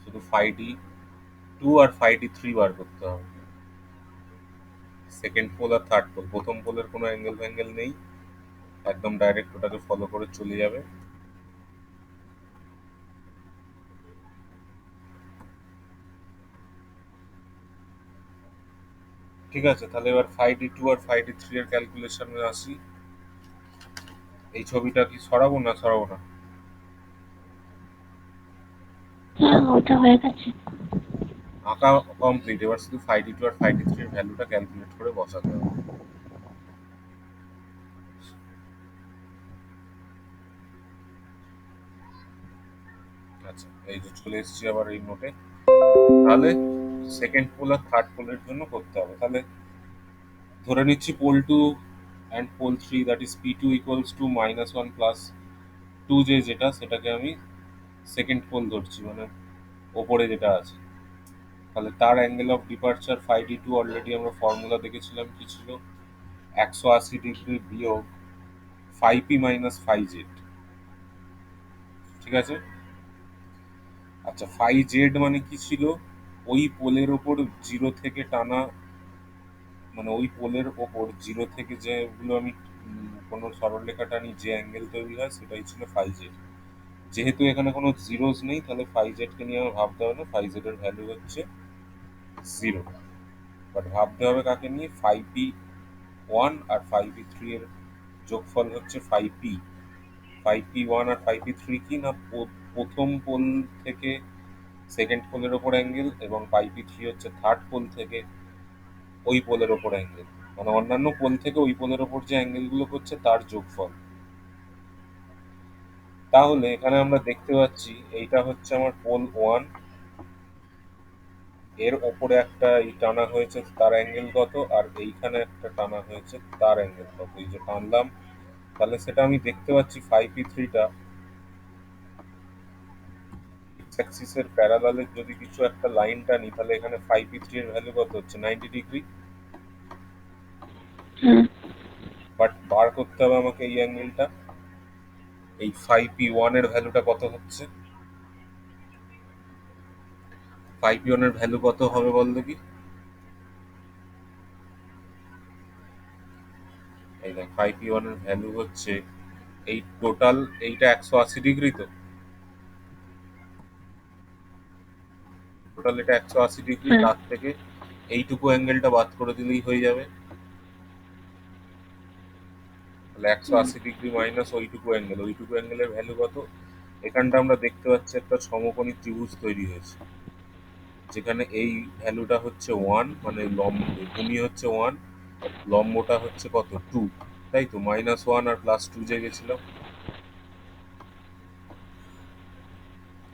Speaker 1: শুধু ফাই ডি 2 আর ফাই ডি 3 বার করতে হবে। সেকেন্ড পোল আর থার্ড পোল, প্রথম পোলের কোনো অ্যাঙ্গেল ফ্যাঙ্গেল নেই, একদম ডাইরেক্ট ওটাকে ফলো করে চলে যাবে। ঠিক আছে, তাহলে এবার ফাই ডি 2 আর ফাই ডি 3 এর ক্যালকুলেশনে আসি। এই ছবিটা কি সরাবো না সরাবো না?
Speaker 2: হ্যাঁ ওটা হয়ে গেছে।
Speaker 1: আঁকা কমপ্লিট, এবার শুধু ফাইভ ডি টু আর ফাইভ ডি থ্রি এর ভ্যালুটা ক্যালকুলেট করে বসাতে হবে। আচ্ছা, এই যে চলে এসেছি আবার এই নোটে। তাহলে সেকেন্ড পোল আর থার্ড পোলের জন্য করতে হবে। তাহলে ধরে নিচ্ছি pole two and pole three, that is P two equals to minus one plus two যে যেটা, সেটাকে আমি সেকেন্ড পোল ধরছি, মানে ওপরে যেটা আছে। তাহলে তার angle of departure five D two already আমরা ফর্মুলা দেখেছিলাম কি ছিল, 180 ডিগ্রি বিয়োগ five P minus five Z. ঠিক আছে। আচ্ছা, ফাইভ জেড মানে কি ছিল, ওই পোলের ওপর জিরো থেকে টানা, মানে ওই পোলের ওপর জিরো থেকে যেগুলো আমি কোনো সরলরেখা টানি যে অ্যাঙ্গেল তৈরি হয় সেটাই ছিল ফাইভ জেড। যেহেতু এখানে কোনো জিরোস নেই, তাহলে ফাইভ জেডকে নিয়ে আমার ভাবতে হবে না, ফাইভ জেড এর ভ্যালু হচ্ছে জিরো। বাট ভাবতে হবে কাকে নিয়ে, ফাইভ পি ওয়ান আর ফাইভ পি থ্রি এর যোগফল হচ্ছে phi P. Phi P one আর ফাইভ পি থ্রি কি না, প্রথম পোল থেকে সেকেন্ড পোলের ওপর অ্যাঙ্গেল, এবং ফাইভ পি থ্রি হচ্ছে থার্ড পোল থেকে ওই পোলের ওপর অ্যাঙ্গেল, মানে অন্যান্য পোল থেকে ওই পোলের ওপর যে অ্যাঙ্গেলগুলো করছে তার যোগফল। তাহলে এখানে আমরা দেখতে পাচ্ছি এইটা হচ্ছে আমার পোল ওয়ান, এর ওপরে একটা এই টানা হয়েছে তার অ্যাঙ্গেল কত, আর এইখানে একটা টানা হয়েছে তার অ্যাঙ্গেল কত, এই যে টানলাম। তাহলে সেটা আমি দেখতে পাচ্ছি ফাইভ পি থ্রিটা এক্স অ্যাক্সিসের প্যারালালে যদি কিছু একটা লাইন টানি, তাহলে এখানে ফাইভ পি থ্রি এর ভ্যালু কত হচ্ছে, 90 ডিগ্রি।
Speaker 2: হুম।
Speaker 1: বাট বার করতে হবে আমাকে এই অ্যাঙ্গেলটা, এই ফাইভ পি ওয়ান এর ভ্যালুটা কত হচ্ছে, ফাইভ পি ওয়ান এর ভ্যালু কত হবে বল দেখি। এই দেখ, ফাইভ পি ওয়ান এর ভ্যালু হচ্ছে এই টোটাল, এইটা 180 ডিগ্রি, তো টোটাল এটা 180 ডিগ্রি,
Speaker 2: হুম।
Speaker 1: তার থেকে এইটুকু অ্যাঙ্গেলটা বাদ করে দিলেই হয়ে যাবে। তাহলে 180 ডিগ্রি মাইনাস ওইটুকু অ্যাঙ্গেল, ওইটুকু অ্যাঙ্গেলের ভ্যালু কত, এখানটা আমরা দেখতে পাচ্ছি একটা সমকোণী ত্রিভুজ তৈরি হয়েছে, যেখানে এই ভ্যালুটা হচ্ছে ওয়ান, মানে ভূমি হচ্ছে ওয়ান, লম্বটা হচ্ছে কত, টু, তাই তো, মাইনাস ওয়ান আর প্লাস টু যে গেছিলাম,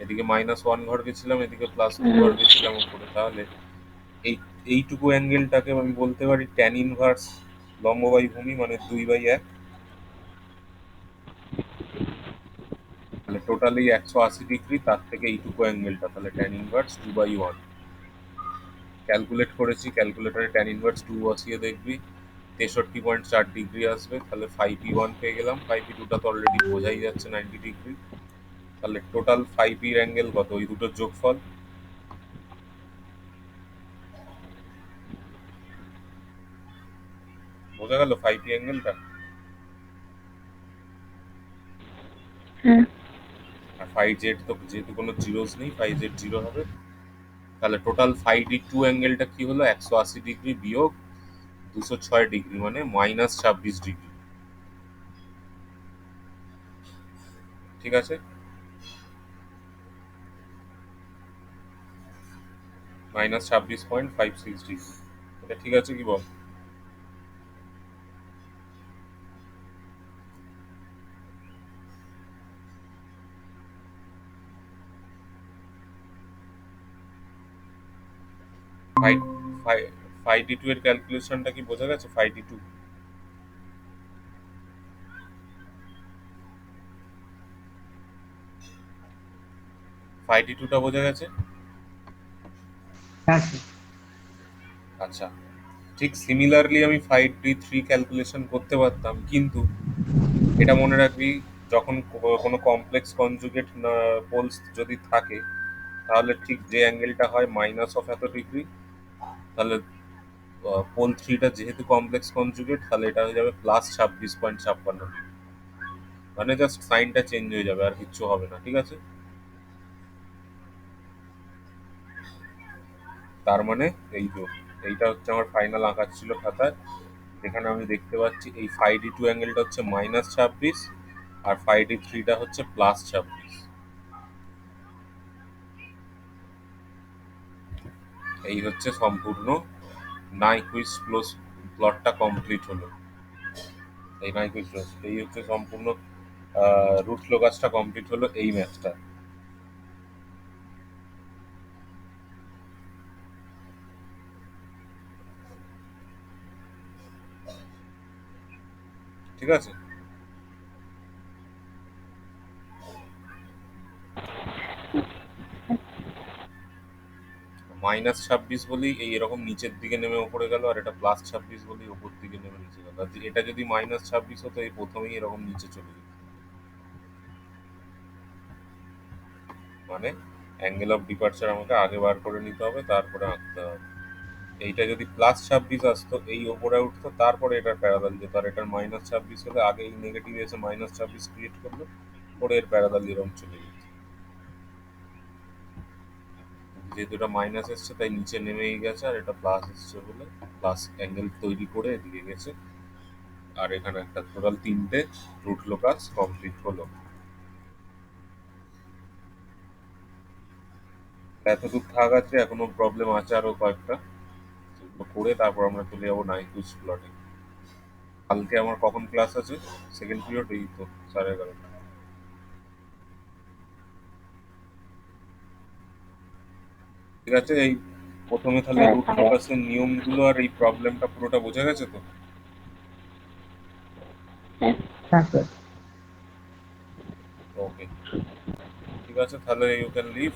Speaker 1: এদিকে মাইনাস ওয়ান ঘর গেছিলাম, এদিকে প্লাস টু ঘর গেছিলাম উপরে। তাহলে এই এইটুকু অ্যাঙ্গেলটাকে আমি বলতে পারি ট্যান ইনভার্স লম্ব বাই ভূমি, মানে 2/1। তাহলে টোটালি 180 ডিগ্রি, তার থেকে এইটুকু অ্যাঙ্গেলটা, তাহলে ট্যান ইনভার্স 2/1। ক্যালকুলেট করেছি, ক্যালকুলেটারে ট্যান ইনভার্স টু বসিয়ে দেখবি 63.4 ডিগ্রি আসবে। তাহলে ফাইভ পি ওয়ান পেয়ে গেলাম, ফাইভ পি টুটা তো অলরেডি বোঝাই যাচ্ছে 90 ডিগ্রি। তাহলে টোটাল ফাইভ পির অ্যাঙ্গেল কত, ওই দুটোর যোগফল। বোঝা গেল ফাইভ পি অ্যাঙ্গেলটা।
Speaker 2: হুম।
Speaker 1: আর ফাইভ জেড তো যেহেতু কোনো জিরোস নেই, ফাইভ জেড জিরো হবে। তাহলে টোটাল ফাইভ ডি টু অ্যাঙ্গেলটা কি হলো, 180 ডিগ্রি বিয়োগ 206 ডিগ্রি, মানে মাইনাস 26 ডিগ্রি। ঠিক আছে, -26.56 ডিগ্রি। এটা ঠিক আছে কি বল? Phi phi phi D two এর ক্যালকুলেশনটা কি বোঝা গেছে? Phi D two, phi D টুটা বোঝা গেছে?
Speaker 3: হ্যাঁ স্যার।
Speaker 1: আচ্ছা, ঠিক সিমিলারলি আমি ফাইভ ডি থ্রি ক্যালকুলেশন করতে পারতাম, কিন্তু এটা মনে রাখবি, যখন কোনো কমপ্লেক্স কনজুগেট পোলস যদি থাকে, তাহলে ঠিক যে অ্যাঙ্গেলটা হয় মাইনাস অফ এত ডিগ্রি, তাহলে পোল থ্রিটা যেহেতু কমপ্লেক্স কনজুগেট, তাহলে এটা হয়ে যাবে +26.56 ডিগ্রি। মানে জাস্ট সাইনটা চেঞ্জ হয়ে যাবে, আর কিচ্ছু হবে না। ঠিক আছে, তার মানে এই তো, এইটা হচ্ছে আমার ফাইনাল আঁকার ছিল খাতায়, যেখানে আমি দেখতে পাচ্ছি এই ফাইভ ডি টু অ্যাঙ্গেলটা হচ্ছে -26, আর ফাইভ ডি থ্রিটা হচ্ছে +26। এই হচ্ছে সম্পূর্ণ নাইকুইজ প্লটটা কমপ্লিট হলো। এই নাইকুইজ এই হচ্ছে সম্পূর্ণ রুট লোকাসটা কমপ্লিট হলো এই ম্যাথটা। ঠিক আছে, -26 বলেই এই এরকম নিচের দিকে নেমে উপরে গেল, আর এটা +26 বলেই উপর দিকে নেমে নিচে গেল। আর এটা যদি -26 হতো এই প্রথমেই এরকম নিচে চলে যেত। মানে অ্যাঙ্গেল অফ ডিপার্চার আমাকে আগে বার করে নিতে হবে, তারপরে আঁকতে হবে। এইটা যদি +26 আসতো এই ওপরে উঠতো, তারপরে এটার প্যারালাল যেত। আর এটার -26 হলে আগে এই নেগেটিভ এসে -26 ক্রিয়েট করলো, পরে এর প্যারালাল এরকম চলে যেত। যেহেতু এটা মাইনাস এসছে তাই নিচে নেমেই গেছে, আর এটা প্লাস এসছে বলে প্লাস অ্যাঙ্গেল তৈরি করে এদিকে গেছে। আর এখানে একটা টোটাল 3টে রুট লোকাস কমপ্লিট হলো। এতদূর থাক আছে, এখনো প্রবলেম আছে আরো কয়েকটা, সেগুলো করে তারপর আমরা চলে যাবো নাইকুইজ প্লটে। কালকে আমার কখন ক্লাস আছে? সেকেন্ড পিরিয়ড, এই তো 11:30। ঠিক আছে, এই প্রথমে তাহলে
Speaker 2: হ্যাঁ
Speaker 1: রুট
Speaker 2: হ্যাঁ
Speaker 1: লোকাসের নিয়মগুলো আর এই প্রবলেমটা পুরোটা বোঝা গেছে তো?
Speaker 2: হ্যাঁ।
Speaker 3: হ্যাঁ স্যার।
Speaker 1: ওকে, ঠিক আছে, তাহলে ইউ ক্যান লিভ।